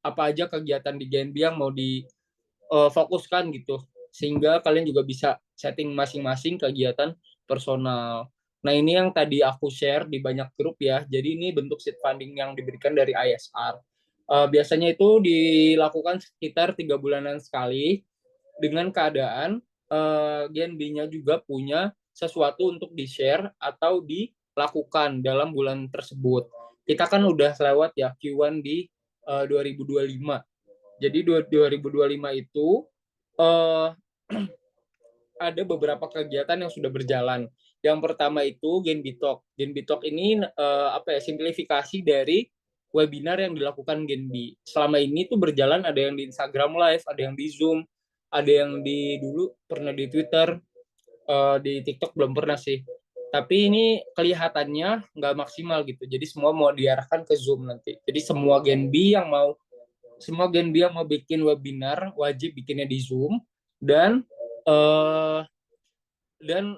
apa aja kegiatan di GNB yang mau difokuskan gitu, sehingga kalian juga bisa setting masing-masing kegiatan personal. Nah, ini yang tadi aku share di banyak grup ya. Jadi ini bentuk seed funding yang diberikan dari ISR. Biasanya itu dilakukan sekitar 3 bulanan sekali, dengan keadaan GNB-nya juga punya sesuatu untuk di-share atau dilakukan dalam bulan tersebut. Kita kan udah lewat ya Q1 di 2025. Jadi 2025 itu ada beberapa kegiatan yang sudah berjalan. Yang pertama itu GNB Talk. GNB Talk ini simplifikasi dari webinar yang dilakukan GNB. Selama ini tuh berjalan, ada yang di Instagram Live, ada yang di Zoom, ada yang dulu pernah di Twitter, di TikTok belum pernah sih. Tapi ini kelihatannya nggak maksimal gitu. Jadi semua mau diarahkan ke Zoom nanti. Jadi semua GNB yang mau bikin webinar wajib bikinnya di Zoom, dan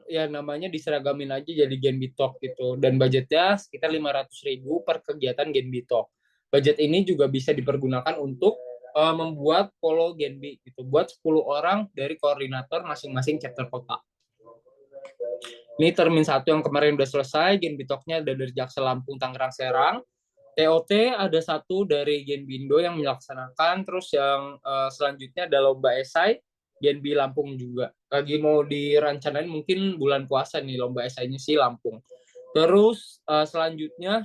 ya namanya diseragamin aja jadi GNB Talk gitu. Dan budgetnya sekitar 500.000 per kegiatan GNB Talk. Budget ini juga bisa dipergunakan untuk membuat polo GNB gitu, buat 10 orang dari koordinator masing-masing chapter kota. Ini termin 1 yang kemarin udah selesai, GNB Talk-nya ada dari Jaksel, Lampung, Tangerang, Serang. TOT ada 1 dari GNB Indo yang melaksanakan, terus yang selanjutnya ada lomba esai GNB Lampung juga. Lagi mau dirancanain mungkin bulan puasa nih lomba esainya sih Lampung. Terus selanjutnya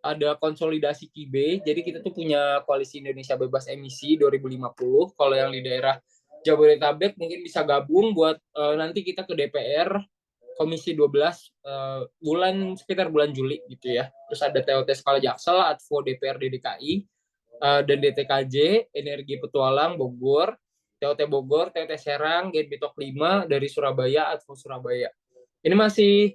ada konsolidasi KIBE. Jadi kita tuh punya Koalisi Indonesia Bebas Emisi 2050. Kalau yang di daerah Jabodetabek mungkin bisa gabung buat nanti kita ke DPR Komisi 12 sekitar bulan Juli gitu ya. Terus ada TOT Skala Jaksel, Advo DPRD DKI, dan DTKJ Energi Petualang Bogor, TOT Bogor, TOT Serang, GNB Talk 5 dari Surabaya, Advo Surabaya. Ini masih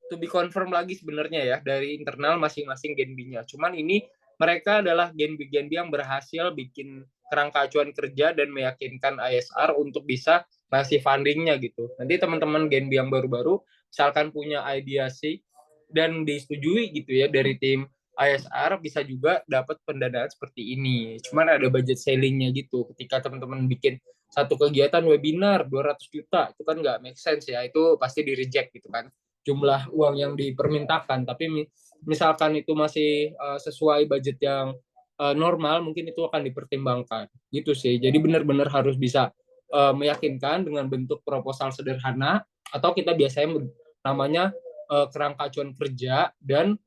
to be confirm lagi sebenarnya ya dari internal masing-masing GNB-nya. Cuman ini mereka adalah GNB-GNB yang berhasil bikin kerangka acuan kerja dan meyakinkan ISR untuk bisa ngasih fundingnya gitu. Nanti teman-teman GNB yang baru-baru misalkan punya ideasi dan disetujui gitu ya dari tim ISR, bisa juga dapat pendanaan seperti ini. Cuman ada budget ceiling-nya gitu. Ketika teman-teman bikin satu kegiatan webinar 200 juta, itu kan nggak make sense ya. Itu pasti di-reject gitu kan. Jumlah uang yang dipermintakan. Tapi misalkan itu masih sesuai budget yang normal, mungkin itu akan dipertimbangkan. Gitu sih. Jadi benar-benar harus bisa meyakinkan dengan bentuk proposal sederhana, atau kita biasanya namanya kerangka acuan kerja, dan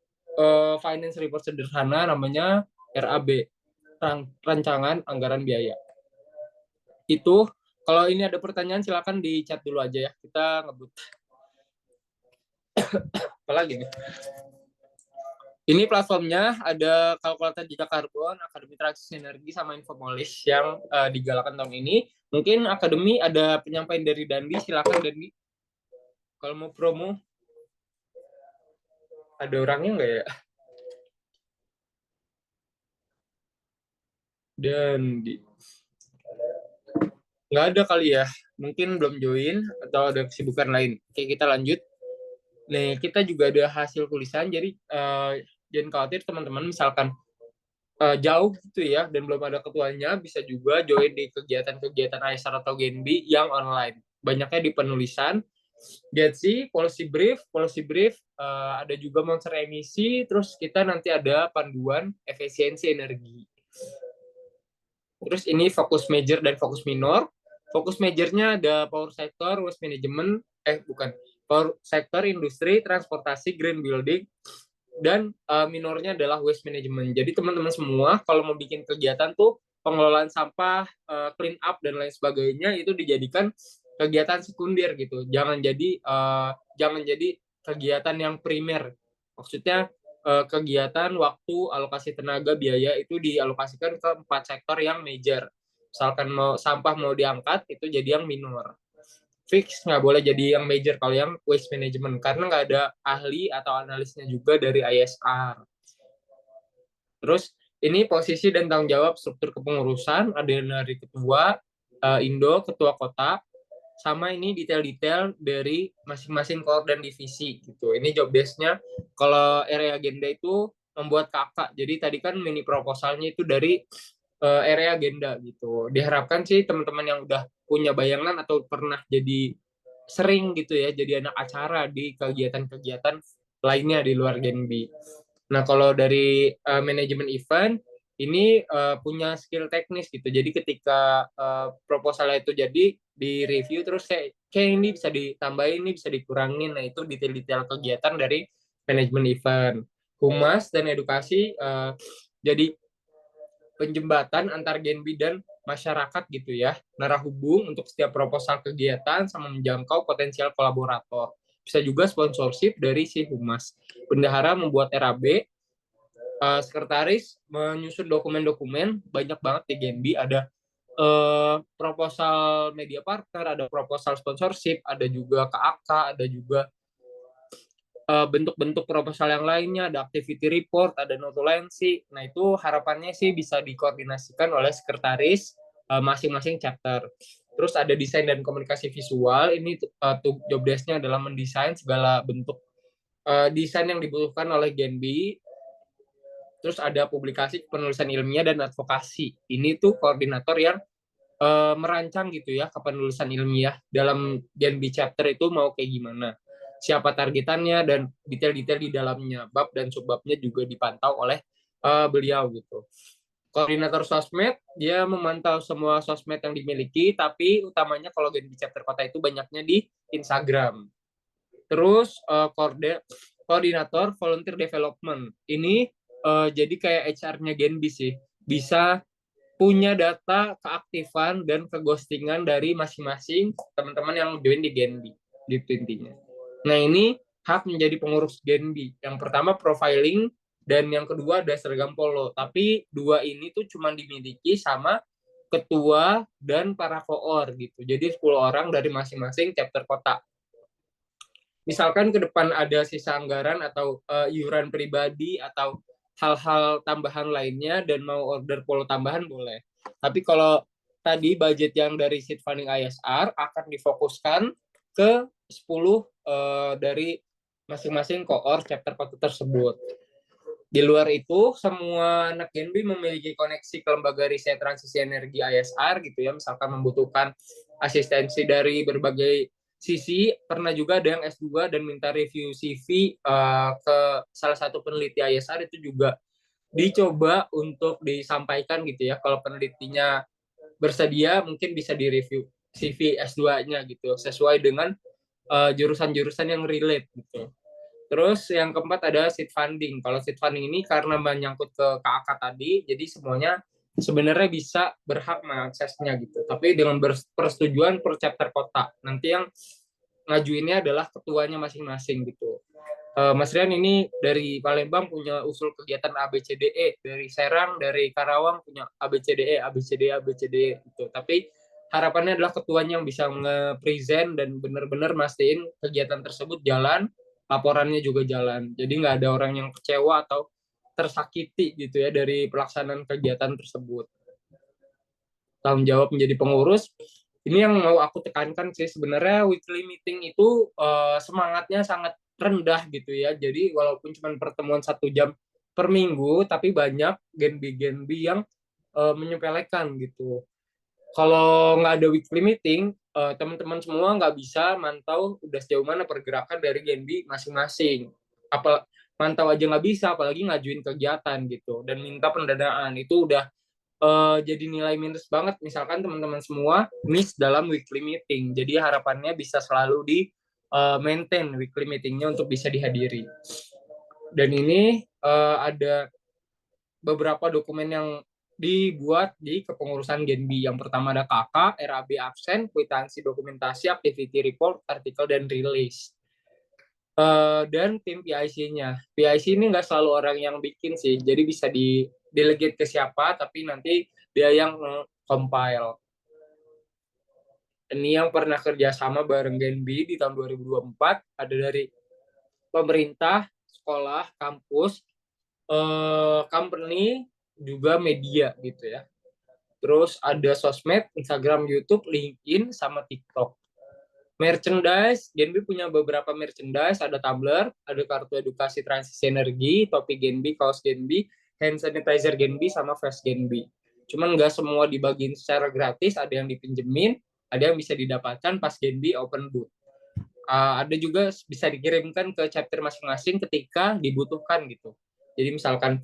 finance report sederhana namanya RAB, rancangan anggaran biaya. Itu kalau ini ada pertanyaan silakan di chat dulu aja ya, kita ngebut. Apalagi nih, ini platformnya ada kalkulator jejak karbon, Akademi Transition Energi, sama Infopolis yang digalakan tahun ini. Mungkin Akademi ada penyampaian dari Dandi, silakan Dandi. Kalau mau promo, ada orangnya nggak ya? Dandi. Nggak ada kali ya, mungkin belum join atau ada kesibukan lain. Oke, kita lanjut. Nih, kita juga ada hasil tulisan, jadi jangan khawatir teman-teman, misalkan jauh gitu ya dan belum ada ketuanya, bisa juga join di kegiatan-kegiatan ISR atau GNB yang online. Banyaknya di penulisan, GETSI, policy brief, ada juga monster emisi, terus kita nanti ada panduan efisiensi energi. Terus ini fokus major dan fokus minor. Fokus majornya ada power sector, waste management, power sector, industri, transportasi, green building, dan minornya adalah waste management. Jadi teman-teman semua kalau mau bikin kegiatan tuh pengelolaan sampah, clean up dan lain sebagainya itu dijadikan kegiatan sekunder gitu. Jangan jadi kegiatan yang primer. Maksudnya kegiatan, waktu, alokasi tenaga, biaya itu dialokasikan ke 4 sektor yang major. Misalkan sampah mau diangkat, itu jadi yang minor. Fix nggak boleh jadi yang major kalau yang waste management, karena nggak ada ahli atau analisnya juga dari ISR. Terus ini posisi dan tanggung jawab struktur kepengurusan, ada dari ketua Indo, ketua kota, sama ini detail-detail dari masing-masing core dan divisi gitu. Ini job desk-nya. Kalau area agenda itu membuat kakak. Jadi tadi kan mini proposalnya itu dari area agenda gitu. Diharapkan sih teman-teman yang udah punya bayangan atau pernah jadi sering gitu ya, jadi anak acara di kegiatan-kegiatan lainnya di luar Genbi. Nah, kalau dari manajemen event, ini punya skill teknis gitu. Jadi ketika proposalnya itu jadi, di review terus kayak ini bisa ditambahin, ini bisa dikurangin. Nah, itu detail-detail kegiatan dari manajemen event. Humas dan edukasi jadi penjembatan antar Genbi dan masyarakat gitu ya, narahubung untuk setiap proposal kegiatan sama menjangkau potensial kolaborator. Bisa juga sponsorship dari si humas. Bendahara membuat RAB, sekretaris menyusun dokumen-dokumen, banyak banget di Genbi, ada proposal media partner, ada proposal sponsorship, ada juga KAK, ada juga bentuk-bentuk proposal yang lainnya, ada activity report, ada notulensi. Nah, itu harapannya sih bisa dikoordinasikan oleh sekretaris masing-masing chapter. Terus ada desain dan komunikasi visual. Ini job desk-nya adalah mendesain segala bentuk desain yang dibutuhkan oleh Genbi. Terus ada publikasi, penulisan ilmiah, dan advokasi. Ini tuh koordinator yang merancang gitu ya kepenulisan ilmiah dalam Genbi chapter itu mau kayak gimana, siapa targetannya, dan detail-detail di dalamnya, bab dan subbabnya juga dipantau oleh beliau gitu. Koordinator sosmed, dia memantau semua sosmed yang dimiliki, tapi utamanya kalau Genbi chapter kota itu banyaknya di Instagram. Terus koordinator volunteer development, ini jadi kayak HR-nya Genbi sih, bisa punya data keaktifan dan keghostingan dari masing-masing teman-teman yang join di Genbi, gitu intinya. Nah, ini hak menjadi pengurus Genbi. Yang pertama profiling, dan yang kedua ada seragam polo. Tapi dua ini tuh cuma dimiliki sama ketua dan para koor gitu. Jadi 10 orang dari masing-masing chapter kota. Misalkan ke depan ada sisa anggaran atau iuran pribadi atau hal-hal tambahan lainnya dan mau order polo tambahan boleh. Tapi kalau tadi budget yang dari seed funding ISR akan difokuskan ke 10 dari masing-masing koor chapter kota tersebut. Di luar itu, semua anak Genbi memiliki koneksi ke lembaga riset transisi energi ISR gitu ya, misalkan membutuhkan asistensi dari berbagai sisi. Pernah juga ada yang S2 dan minta review CV ke salah satu peneliti ISR, itu juga dicoba untuk disampaikan gitu ya. Kalau penelitinya bersedia, mungkin bisa direview CV S2-nya gitu, sesuai dengan jurusan-jurusan yang relate gitu. Terus yang keempat ada seed funding. Kalau seed funding ini karena menyangkut ke KAK tadi, jadi semuanya sebenarnya bisa berhak mengaksesnya gitu. Tapi dengan persetujuan per chapter kota. Nanti yang ngajuinnya adalah ketuanya masing-masing gitu. Mas Rian ini dari Palembang punya usul kegiatan ABCDE, dari Serang, dari Karawang punya ABCDE, ABCDE, ABCDE gitu. Tapi harapannya adalah ketuanya yang bisa nge-present dan benar-benar mastiin kegiatan tersebut jalan, laporannya juga jalan. Jadi nggak ada orang yang kecewa atau tersakiti gitu ya dari pelaksanaan kegiatan tersebut. Tanggung jawab menjadi pengurus, ini yang mau aku tekankan sih, sebenarnya weekly meeting itu semangatnya sangat rendah gitu ya. Jadi walaupun cuma pertemuan 1 jam per minggu, tapi banyak Genbi-Genbi yang menyepelekan gitu. Kalau nggak ada weekly meeting, teman-teman semua nggak bisa mantau udah sejauh mana pergerakan dari Genbi masing-masing. Mantau aja nggak bisa, apalagi ngajuin kegiatan gitu. Dan minta pendanaan, itu udah jadi nilai minus banget. Misalkan teman-teman semua miss dalam weekly meeting. Jadi harapannya bisa selalu di maintain weekly meetingnya untuk bisa dihadiri. Dan ini ada beberapa dokumen yang dibuat di kepengurusan Genbi. Yang pertama ada KK, RAB absen, kwitansi dokumentasi, activity report, artikel, dan rilis. Dan tim PIC-nya. PIC ini nggak selalu orang yang bikin sih, jadi bisa di-delegate ke siapa, tapi nanti dia yang compile. Ini yang pernah kerjasama bareng Genbi di tahun 2024, ada dari pemerintah, sekolah, kampus, company, juga media gitu ya. Terus ada sosmed, Instagram, YouTube, LinkedIn, sama TikTok. Merchandise, Genbi punya beberapa merchandise, ada tumbler, ada kartu edukasi transisi energi, topi Genbi, kaos Genbi, hand sanitizer Genbi, sama face Genbi. Cuman nggak semua dibagiin secara gratis, ada yang dipinjemin, ada yang bisa didapatkan pas Genbi open booth. Ada juga bisa dikirimkan ke chapter masing-masing ketika dibutuhkan gitu. Jadi misalkan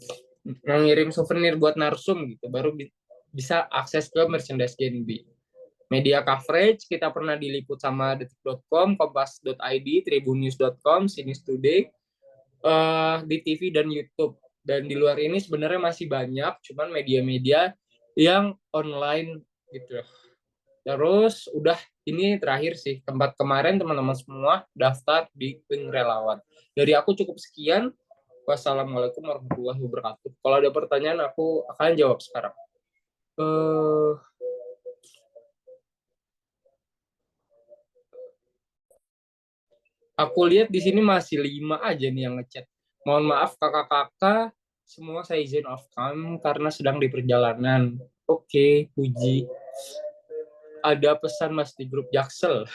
ngirim souvenir buat narsum gitu, baru bisa akses ke merchandise Genbi. Media coverage, kita pernah diliput sama detik.com, kompas.id, tribunnews.com, Sinis Today, di TV dan YouTube. Dan di luar ini sebenarnya masih banyak, cuman media-media yang online gitu. Terus udah ini terakhir sih, tempat kemarin teman-teman semua daftar di link relawan. Dari aku cukup sekian. Wassalamualaikum warahmatullahi wabarakatuh. Kalau ada pertanyaan aku akan jawab sekarang. Aku lihat di sini masih 5 aja nih yang ngechat. Mohon maaf kakak-kakak, semua saya izin off cam karena sedang di perjalanan. Oke, puji. Ada pesan Mas di grup Jaksel.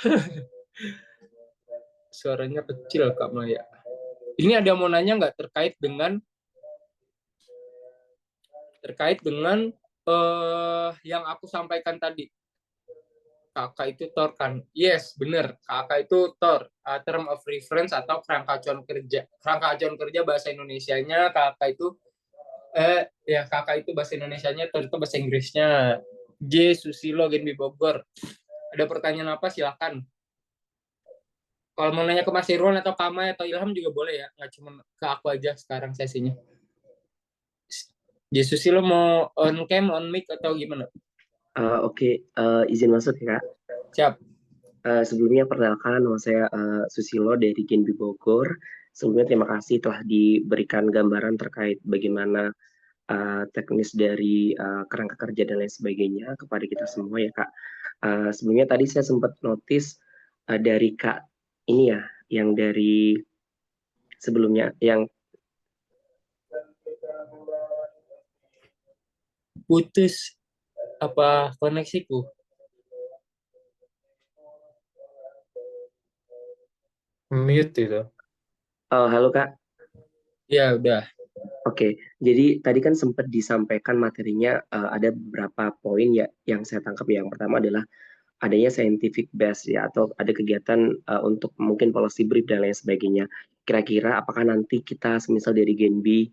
Suaranya kecil Kak Maya. Ini ada mau nanya nggak terkait dengan yang aku sampaikan tadi? Kakak itu Tor kan? Yes, benar. Kakak itu Tor, term of reference atau kerangka acuan kerja. Kerangka acuan kerja bahasa Indonesianya kakak itu kakak itu bahasa Indonesianya, Tor itu bahasa Inggrisnya. J Susilo Genbi Bogor. Ada pertanyaan apa silakan. Kalau mau nanya ke Mas Irwan atau Kamai atau Ilham juga boleh ya, nggak cuma ke aku aja sekarang sesinya. J Susilo mau on cam, on mic atau gimana? Oke, izin masuk ya Kak. Siap. Sebelumnya perkenalkan nama saya Susilo dari Genbi Bogor. Sebelumnya terima kasih telah diberikan gambaran terkait bagaimana teknis dari kerangka kerja dan lain sebagainya kepada kita semua ya Kak. Sebelumnya tadi saya sempat notice dari Kak ini ya, yang dari sebelumnya yang Putus apa koneksiku? Mute itu. halo Kak. Ya udah. Oke, jadi tadi kan sempat disampaikan materinya ada beberapa poin ya yang saya tangkap. Yang pertama adalah adanya scientific base ya, atau ada kegiatan untuk mungkin policy brief dan lain sebagainya. Kira-kira apakah nanti kita semisal dari Genbi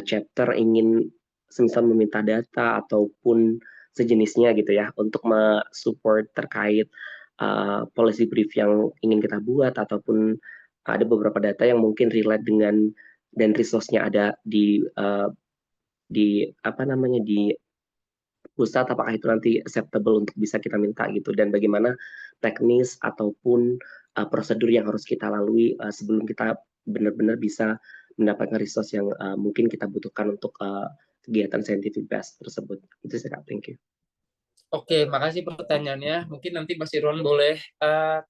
chapter ingin semisal meminta data ataupun sejenisnya gitu ya untuk support terkait policy brief yang ingin kita buat, ataupun ada beberapa data yang mungkin relate dengan dan resource-nya ada di apa namanya di pusat, apakah itu nanti acceptable untuk bisa kita minta gitu, dan bagaimana teknis ataupun prosedur yang harus kita lalui sebelum kita benar-benar bisa mendapatkan resource yang mungkin kita butuhkan untuk kegiatan scientific base tersebut. Itu sih Kak, thank you. Oke, makasih pertanyaannya. Mungkin nanti Mas Irwan boleh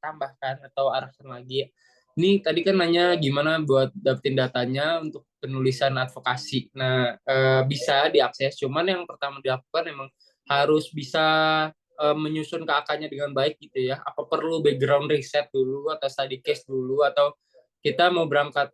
tambahkan atau arahkan lagi. Ini tadi kan nanya gimana buat dapetin datanya untuk penulisan advokasi. Nah, bisa diakses. Cuman yang pertama dilakukan memang harus bisa menyusun KK-nya dengan baik gitu ya. Apa perlu background riset dulu atau study case dulu, atau kita mau berangkat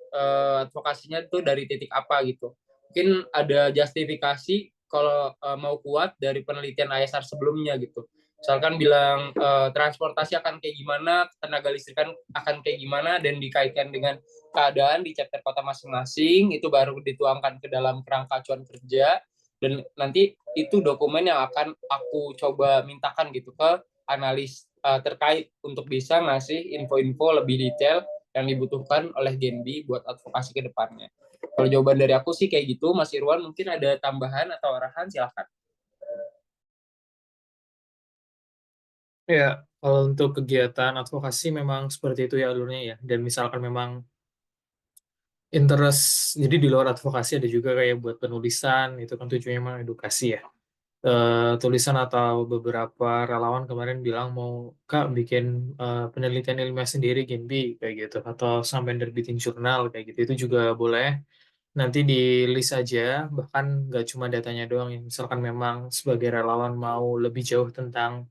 advokasinya itu dari titik apa gitu. Mungkin ada justifikasi kalau mau kuat dari penelitian ISR sebelumnya gitu. Misalkan bilang transportasi akan kayak gimana, tenaga listrikan akan kayak gimana, dan dikaitkan dengan keadaan di chapter kota masing-masing, itu baru dituangkan ke dalam kerangka acuan kerja, dan nanti itu dokumen yang akan aku coba mintakan gitu ke analis terkait untuk bisa ngasih info-info lebih detail yang dibutuhkan oleh Genbi buat advokasi ke depannya. Kalau jawaban dari aku sih kayak gitu. Mas Irwan mungkin ada tambahan atau arahan, silahkan. Ya, kalau untuk kegiatan advokasi memang seperti itu ya alurnya ya. Dan misalkan memang interest, jadi di luar advokasi ada juga kayak buat penulisan, itu kan tujuannya memang edukasi ya. Tulisan atau beberapa relawan kemarin bilang mau Kak bikin penelitian ilmiah sendiri Genbi kayak gitu, atau sampai nerbitin jurnal kayak gitu, itu juga boleh. Nanti di list aja, bahkan nggak cuma datanya doang, misalkan memang sebagai relawan mau lebih jauh tentang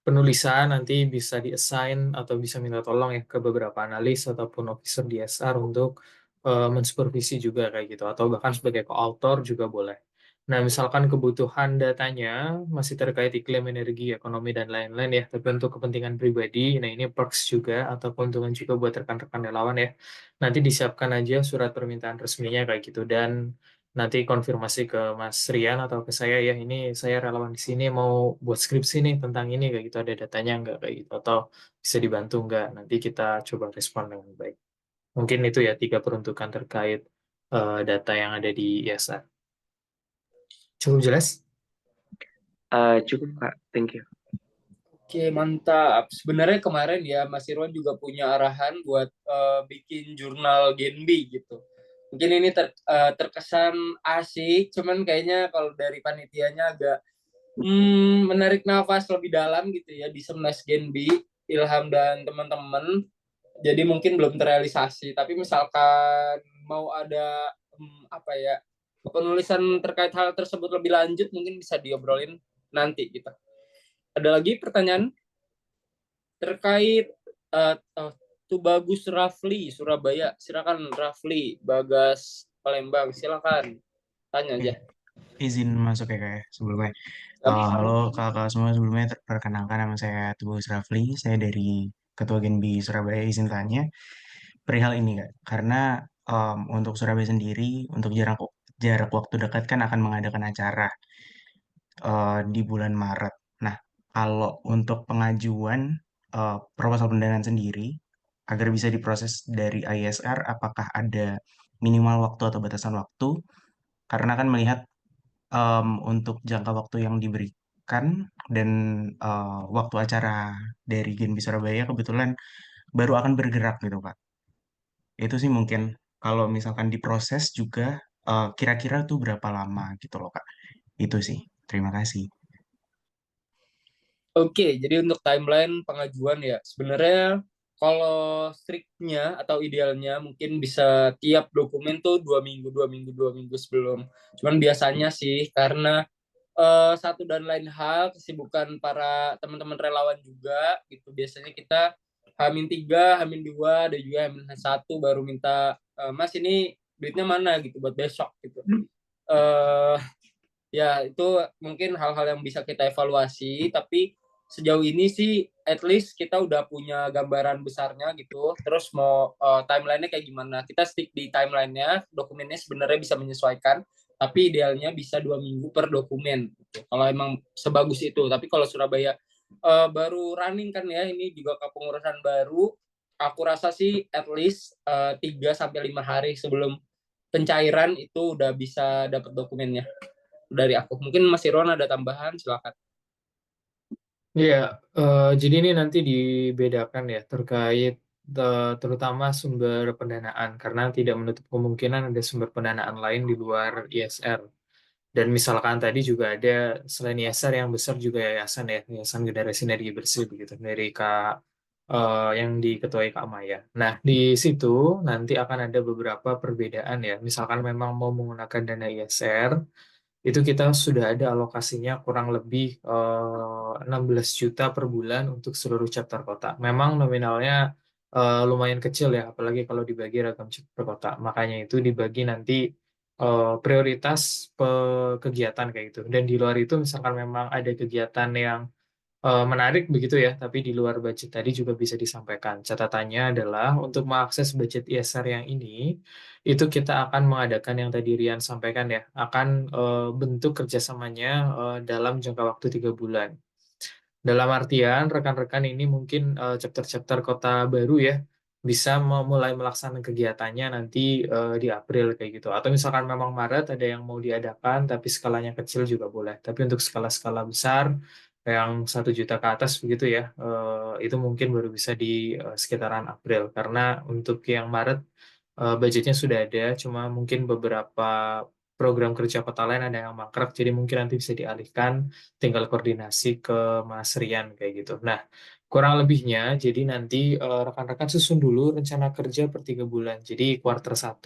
penulisan nanti bisa di-assign atau bisa minta tolong ya ke beberapa analis ataupun officer di SR untuk mensupervisi juga kayak gitu, atau bahkan sebagai co-author juga boleh. Nah, misalkan kebutuhan datanya masih terkait iklim, energi, ekonomi, dan lain-lain ya, tapi untuk kepentingan pribadi, nah ini perks juga, atau keuntungan juga buat rekan-rekan relawan ya. Nanti disiapkan aja surat permintaan resminya kayak gitu, dan nanti konfirmasi ke Mas Rian atau ke saya ya, ini saya relawan di sini mau buat skripsi nih tentang ini kayak gitu, ada datanya nggak kayak gitu, atau bisa dibantu nggak, nanti kita coba respon dengan baik. Mungkin itu ya 3 peruntukan terkait data yang ada di ISR. Cukup jelas? Cukup Kak, thank you. Oke, mantap. Sebenarnya kemarin ya Mas Irwan juga punya arahan buat bikin jurnal Genbi gitu. Mungkin ini terkesan asik, cuman kayaknya kalau dari panitianya agak menarik nafas lebih dalam gitu ya di Semnas Genbi, Ilham dan teman-teman. Jadi mungkin belum terrealisasi, tapi misalkan mau ada apa ya, penulisan terkait hal tersebut lebih lanjut mungkin bisa diobrolin nanti gitu. Ada lagi pertanyaan terkait Tubagus Rafli Surabaya? Silakan Rafli, Bagas Palembang, silakan tanya aja. Izin masuk ya Kak ya sebelumnya. Halo kakak semua, sebelumnya perkenalkan nama saya Tubagus Rafli, saya dari Ketua Genbi Surabaya. Izin tanya perihal ini Kak, karena untuk Surabaya sendiri untuk jarak waktu dekat kan akan mengadakan acara di bulan Maret. Nah, kalau untuk pengajuan proposal pendanaan sendiri agar bisa diproses dari ISR, apakah ada minimal waktu atau batasan waktu? Karena kan melihat untuk jangka waktu yang diberikan dan waktu acara dari Genbi Surabaya kebetulan baru akan bergerak gitu Pak. Itu sih mungkin kalau misalkan diproses juga kira-kira tuh berapa lama gitu loh Kak. Itu sih. Terima kasih. Oke, jadi untuk timeline pengajuan ya, sebenarnya kalau strictnya atau idealnya mungkin bisa tiap dokumen tuh 2 minggu sebelum. Cuman biasanya sih karena satu dan lain hal kesibukan para teman-teman relawan juga gitu. Biasanya kita H-3, H-2, ada juga H-1 baru minta Mas ini duitnya mana gitu buat besok gitu. Ya itu mungkin hal-hal yang bisa kita evaluasi, tapi sejauh ini sih at least kita udah punya gambaran besarnya gitu. Terus mau timeline-nya kayak gimana? Kita stick di timeline-nya, dokumennya sebenarnya bisa menyesuaikan, tapi idealnya bisa 2 minggu per dokumen. Gitu. Kalau emang sebagus itu. Tapi kalau Surabaya baru running kan ya, ini juga kepengurusan baru, aku rasa sih at least 3-5 hari sebelum pencairan itu udah bisa dapat dokumennya dari aku. Mungkin Mas Irwan ada tambahan, silakan. Iya, jadi ini nanti dibedakan ya terkait terutama sumber pendanaan, karena tidak menutup kemungkinan ada sumber pendanaan lain di luar ISR. Dan misalkan tadi juga ada selain ISR yang besar juga yayasan ya, Yayasan Generasi Energi Bersih begitu dari Kak yang diketuai Kak Maya. Nah, di situ nanti akan ada beberapa perbedaan ya. Misalkan memang mau menggunakan dana ISR, itu kita sudah ada alokasinya kurang lebih 16 juta per bulan untuk seluruh chapter kota. Memang nominalnya lumayan kecil ya, apalagi kalau dibagi ragam chapter kota. Makanya itu dibagi nanti prioritas kegiatan kayak gitu. Dan di luar itu misalkan memang ada kegiatan yang menarik begitu ya, tapi di luar budget tadi juga bisa disampaikan. Catatannya adalah untuk mengakses budget ISR yang ini, itu kita akan mengadakan yang tadi Rian sampaikan ya, akan bentuk kerjasamanya dalam jangka waktu 3 bulan. Dalam artian rekan-rekan ini mungkin chapter-chapter kota baru ya, bisa mulai melaksanakan kegiatannya nanti di April kayak gitu. Atau misalkan memang Maret ada yang mau diadakan, tapi skalanya kecil juga boleh. Tapi untuk skala-skala besar, yang 1 juta ke atas begitu ya, itu mungkin baru bisa di sekitaran April. Karena untuk yang Maret budgetnya sudah ada, cuma mungkin beberapa program kerja kota lain ada yang mangkrak, jadi mungkin nanti bisa dialihkan, tinggal koordinasi ke Mas Rian kayak gitu. Nah, kurang lebihnya, jadi nanti rekan-rekan susun dulu rencana kerja per 3 bulan. Jadi kuarter 1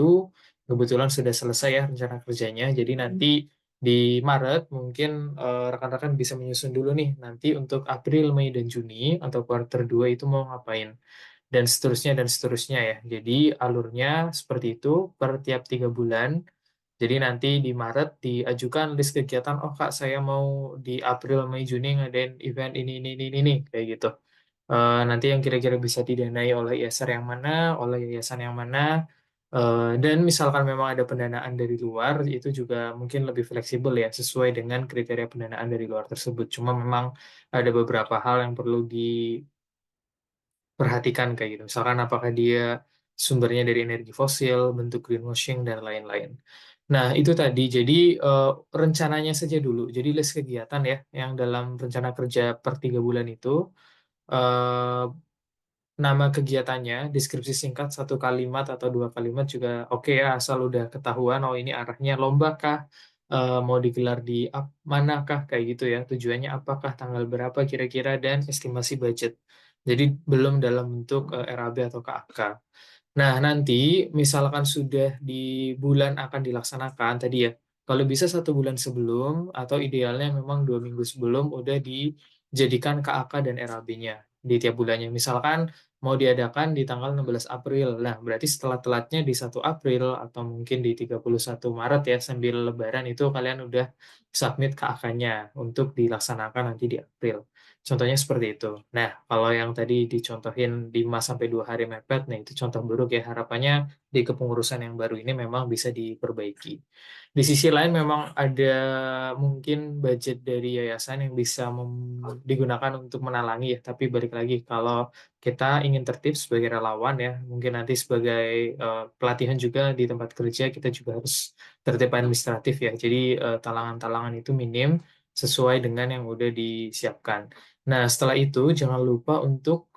kebetulan sudah selesai ya rencana kerjanya, jadi nanti Di Maret mungkin rekan-rekan bisa menyusun dulu nih nanti untuk April, Mei, dan Juni atau kuarter 2 itu mau ngapain dan seterusnya ya. Jadi alurnya seperti itu per tiap 3 bulan. Jadi nanti di Maret diajukan list kegiatan, oh Kak saya mau di April, Mei, Juni ngadain event ini, kayak gitu. Nanti yang kira-kira bisa didanai oleh ISR yang mana, oleh yayasan yang mana, dan misalkan memang ada pendanaan dari luar, itu juga mungkin lebih fleksibel ya, sesuai dengan kriteria pendanaan dari luar tersebut. Cuma memang ada beberapa hal yang perlu diperhatikan kayak gitu. Misalkan apakah dia sumbernya dari energi fosil, bentuk greenwashing, dan lain-lain. Nah, itu tadi. Jadi, rencananya saja dulu. Jadi, list kegiatan ya, yang dalam rencana kerja per 3 bulan itu, eh, nama kegiatannya, deskripsi singkat 1 kalimat atau 2 kalimat juga oke ya, asal udah ketahuan, oh ini arahnya lomba kah, mau digelar di manakah, kayak gitu ya, tujuannya apakah, tanggal berapa kira-kira, dan estimasi budget. Jadi belum dalam bentuk RAB atau KAK. Nah, nanti misalkan sudah di bulan akan dilaksanakan tadi ya, kalau bisa 1 bulan sebelum atau idealnya memang 2 minggu sebelum udah dijadikan KAK dan RAB-nya di tiap bulannya. Misalkan mau diadakan di tanggal 16 April. Nah, berarti setelah telatnya di 1 April atau mungkin di 31 Maret ya, sambil Lebaran itu kalian udah submit KAK-nya untuk dilaksanakan nanti di April. Contohnya seperti itu. Nah, kalau yang tadi dicontohin 5 sampai 2 hari mepet, nah itu contoh buruk ya. Harapannya di kepengurusan yang baru ini memang bisa diperbaiki. Di sisi lain memang ada mungkin budget dari yayasan yang bisa digunakan untuk menalangi ya. Tapi balik lagi, kalau kita ingin tertib sebagai relawan ya, mungkin nanti sebagai pelatihan juga di tempat kerja, kita juga harus tertib administratif ya. Jadi talangan-talangan itu minim sesuai dengan yang udah disiapkan. Nah, setelah itu jangan lupa untuk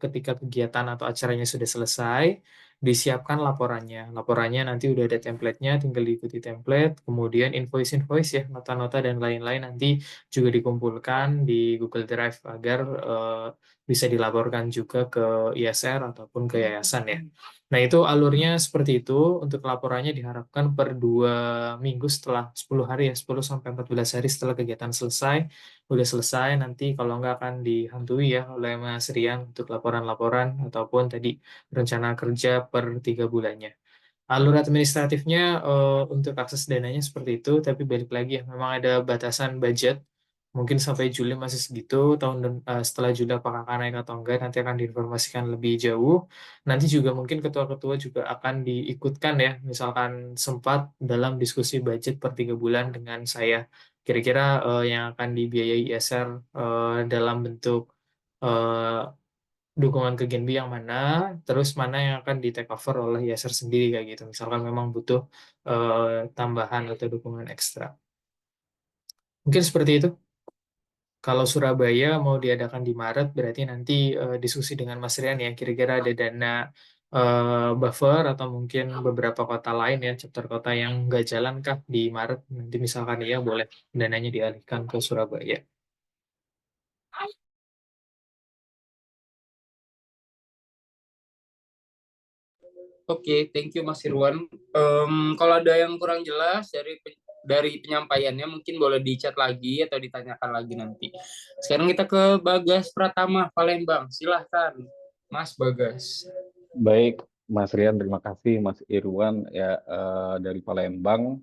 ketika kegiatan atau acaranya sudah selesai, disiapkan laporannya. Laporannya nanti udah ada template-nya, tinggal diikuti template, kemudian invoice-invoice ya, nota-nota dan lain-lain nanti juga dikumpulkan di Google Drive agar bisa dilaporkan juga ke ISR ataupun ke yayasan ya. Nah, itu alurnya seperti itu. Untuk laporannya diharapkan per 2 minggu setelah 10 hari ya, 10 sampai 14 hari setelah kegiatan selesai. Udah selesai, nanti kalau nggak akan dihantui ya oleh Mas Rian untuk laporan-laporan ataupun tadi rencana kerja per 3 bulannya. Alur administratifnya untuk akses dananya seperti itu, tapi balik lagi ya, memang ada batasan budget. Mungkin sampai Juli masih segitu, setelah Juli apakah akan naik atau enggak, nanti akan diinformasikan lebih jauh. Nanti juga mungkin ketua-ketua juga akan diikutkan ya, misalkan sempat dalam diskusi budget per 3 bulan dengan saya. Kira-kira yang akan dibiayai ISR dalam bentuk eh, dukungan ke Genbi yang mana, terus mana yang akan di take over oleh ISR sendiri kayak gitu. Misalkan memang butuh tambahan atau dukungan ekstra. Mungkin seperti itu. Kalau Surabaya mau diadakan di Maret, berarti nanti diskusi dengan Mas Rian ya, kira-kira ada dana buffer atau mungkin beberapa kota lain ya, chapter kota yang nggak jalan kah di Maret. Nanti misalkan ya boleh dananya dialihkan ke Surabaya. Oke, thank you Mas Irwan. Kalau ada yang kurang jelas dari penyampaiannya mungkin boleh di-chat lagi atau ditanyakan lagi nanti. Sekarang kita ke Bagas Pratama, Palembang. Silahkan, Mas Bagas. Baik, Mas Rian, terima kasih Mas Irwan ya dari Palembang,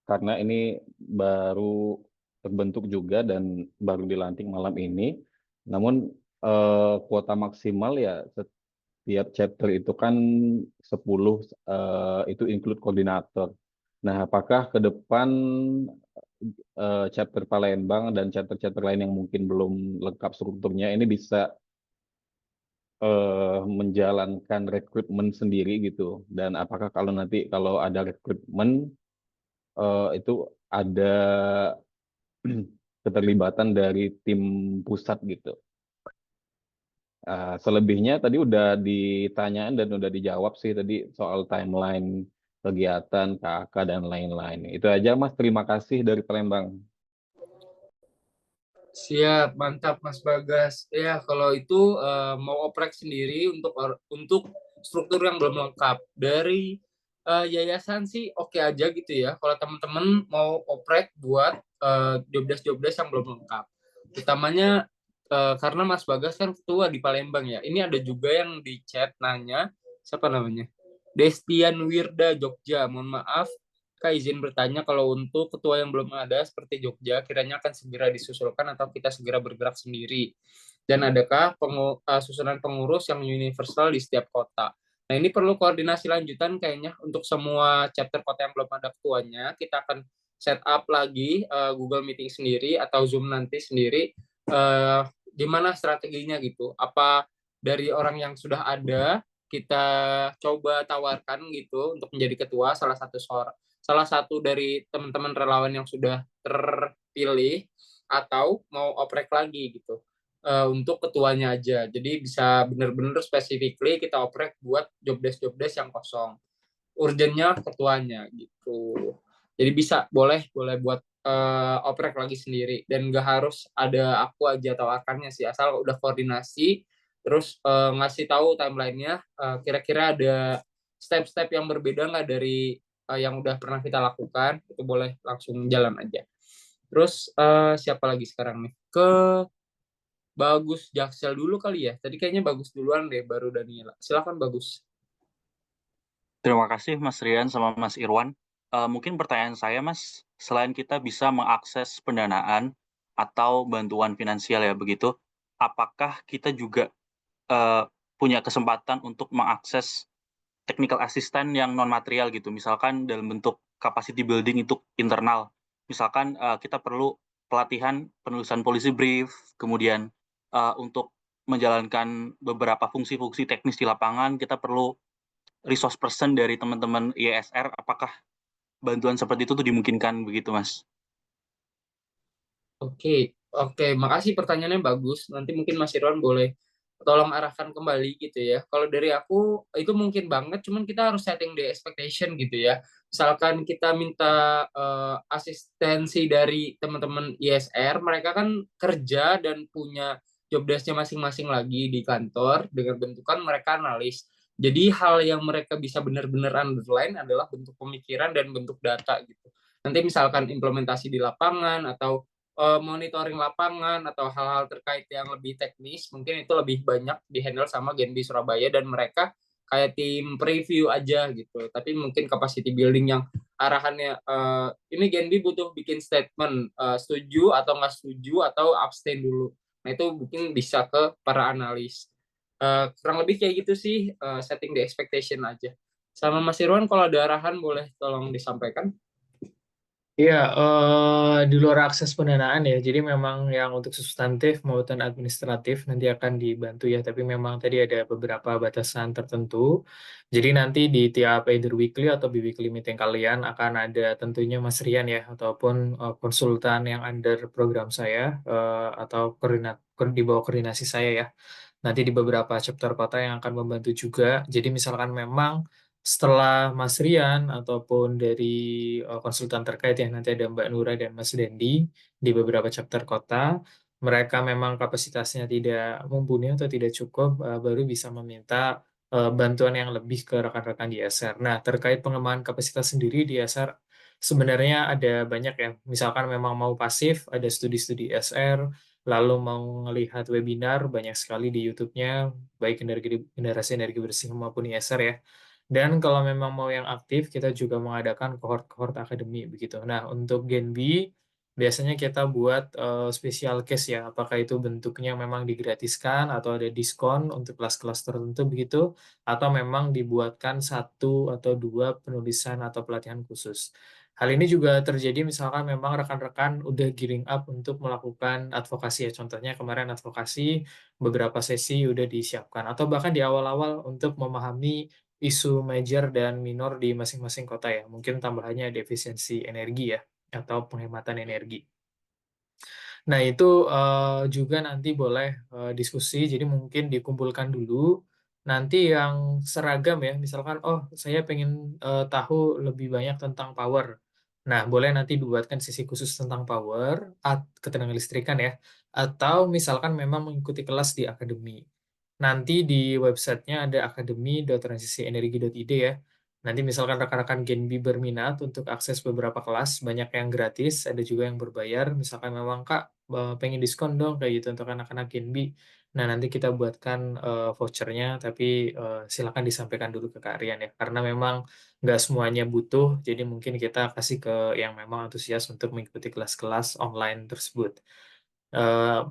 karena ini baru terbentuk juga dan baru dilantik malam ini. Namun kuota maksimal ya setiap chapter itu kan 10, itu include koordinator. Nah, apakah ke depan chapter Palembang dan chapter-chapter lain yang mungkin belum lengkap strukturnya ini bisa menjalankan rekrutmen sendiri gitu, dan apakah kalau ada rekrutmen itu ada keterlibatan dari tim pusat gitu. Selebihnya tadi udah ditanyain dan udah dijawab sih tadi soal timeline kegiatan KK dan lain-lain. Itu aja Mas, terima kasih dari Palembang. Siap, mantap Mas Bagas. Ya, kalau itu mau oprek sendiri untuk struktur yang belum lengkap dari yayasan sih oke aja gitu ya. Kalau teman-teman mau oprek buat jobdesk yang belum lengkap. Utamanya karena Mas Bagas kan ketua di Palembang ya. Ini ada juga yang di chat nanya, siapa namanya? Destian Wirda Jogja. Mohon maaf, Kak izin bertanya kalau untuk ketua yang belum ada seperti Jogja, kiranya akan segera disusulkan atau kita segera bergerak sendiri? Dan adakah susunan pengurus yang universal di setiap kota? Nah, ini perlu koordinasi lanjutan kayaknya untuk semua chapter kota yang belum ada ketuanya. Kita akan set up lagi Google Meeting sendiri atau Zoom nanti sendiri. Gimana strateginya gitu? Apa dari orang yang sudah ada kita coba tawarkan gitu untuk menjadi ketua salah satu dari teman-teman relawan yang sudah terpilih atau mau oprek lagi gitu untuk ketuanya aja. Jadi bisa benar-benar specifically kita oprek buat jobdesk yang kosong. Urgentnya ketuanya gitu. Jadi bisa boleh buat oprek lagi sendiri dan nggak harus ada aku aja atau akarnya sih, asal udah koordinasi terus ngasih tahu timelinenya, kira-kira ada step-step yang berbeda nggak dari yang udah pernah kita lakukan, itu boleh langsung jalan aja. Terus siapa lagi sekarang nih? Ke Bagus Jaksel dulu kali ya. Tadi kayaknya Bagus duluan deh, baru Daniela. Silakan Bagus. Terima kasih Mas Rian sama Mas Irwan. Mungkin pertanyaan saya Mas, selain kita bisa mengakses pendanaan atau bantuan finansial ya begitu, apakah kita juga punya kesempatan untuk mengakses technical assistant yang non material gitu, misalkan dalam bentuk capacity building untuk internal, misalkan kita perlu pelatihan penulisan policy brief, kemudian untuk menjalankan beberapa fungsi-fungsi teknis di lapangan kita perlu resource person dari teman-teman IESR, apakah bantuan seperti itu tuh dimungkinkan begitu Mas? Oke, makasih pertanyaannya bagus. Nanti mungkin Mas Irwan boleh tolong arahkan kembali gitu ya. Kalau dari aku itu mungkin banget, cuman kita harus setting the expectation gitu ya. Misalkan kita minta asistensi dari teman-teman ISR, mereka kan kerja dan punya job desk-nya masing-masing lagi di kantor dengan bentukan mereka analis. Jadi hal yang mereka bisa benar-benar underline adalah bentuk pemikiran dan bentuk data gitu. Nanti misalkan implementasi di lapangan atau monitoring lapangan atau hal-hal terkait yang lebih teknis mungkin itu lebih banyak dihandle sama Genbi Surabaya dan mereka kayak tim preview aja gitu. Tapi mungkin capacity building yang arahannya ini Genbi butuh bikin statement setuju atau nggak setuju atau abstain dulu. Nah itu mungkin bisa ke para analis. Kurang lebih kayak gitu sih, setting the expectation aja. Sama Mas Irwan kalau ada arahan boleh tolong disampaikan. Iya, di luar akses pendanaan ya. Jadi memang yang untuk substantif maupun administratif nanti akan dibantu ya. Tapi memang tadi ada beberapa batasan tertentu. Jadi nanti di tiap either weekly atau bi-weekly meeting kalian akan ada tentunya Mas Rian ya, ataupun konsultan yang under program saya atau di bawah koordinasi saya ya. Nanti di beberapa chapter kota yang akan membantu juga. Jadi misalkan memang setelah Mas Rian ataupun dari konsultan terkait ya nanti ada Mbak Nura dan Mas Dendi di beberapa chapter kota, mereka memang kapasitasnya tidak mumpuni atau tidak cukup, baru bisa meminta bantuan yang lebih ke rekan-rekan di SR. Nah, terkait pengembangan kapasitas sendiri di SR sebenarnya ada banyak ya. Misalkan memang mau pasif, ada studi-studi SR, lalu mau melihat webinar banyak sekali di YouTube-nya, baik generasi energi bersih maupun ISR ya. Dan kalau memang mau yang aktif, kita juga mengadakan kohort-kohort akademi begitu. Nah, untuk Gen B, biasanya kita buat special case ya, apakah itu bentuknya memang digratiskan atau ada diskon untuk kelas-kelas tertentu begitu, atau memang dibuatkan satu atau dua penulisan atau pelatihan khusus. Hal ini juga terjadi misalkan memang rekan-rekan udah gearing up untuk melakukan advokasi ya. Contohnya kemarin advokasi beberapa sesi udah disiapkan. Atau bahkan di awal-awal untuk memahami isu major dan minor di masing-masing kota ya. Mungkin tambahannya ada efisiensi energi ya, atau penghematan energi. Nah, itu juga nanti boleh diskusi, jadi mungkin dikumpulkan dulu. Nanti yang seragam ya, misalkan, oh saya pengen tahu lebih banyak tentang power. Nah, boleh nanti dibuatkan sesi khusus tentang power, ketenaga listrikan ya. Atau misalkan memang mengikuti kelas di akademi. Nanti di websitenya ada akademi.transisienergi.id ya. Nanti misalkan rekan-rekan Genbi berminat untuk akses beberapa kelas, banyak yang gratis, ada juga yang berbayar. Misalkan memang Kak pengen diskon dong kayak gitu untuk anak-anak Genbi. Nah, nanti kita buatkan vouchernya, tapi silakan disampaikan dulu ke Kak Rian ya. Karena memang nggak semuanya butuh, jadi mungkin kita kasih ke yang memang antusias untuk mengikuti kelas-kelas online tersebut.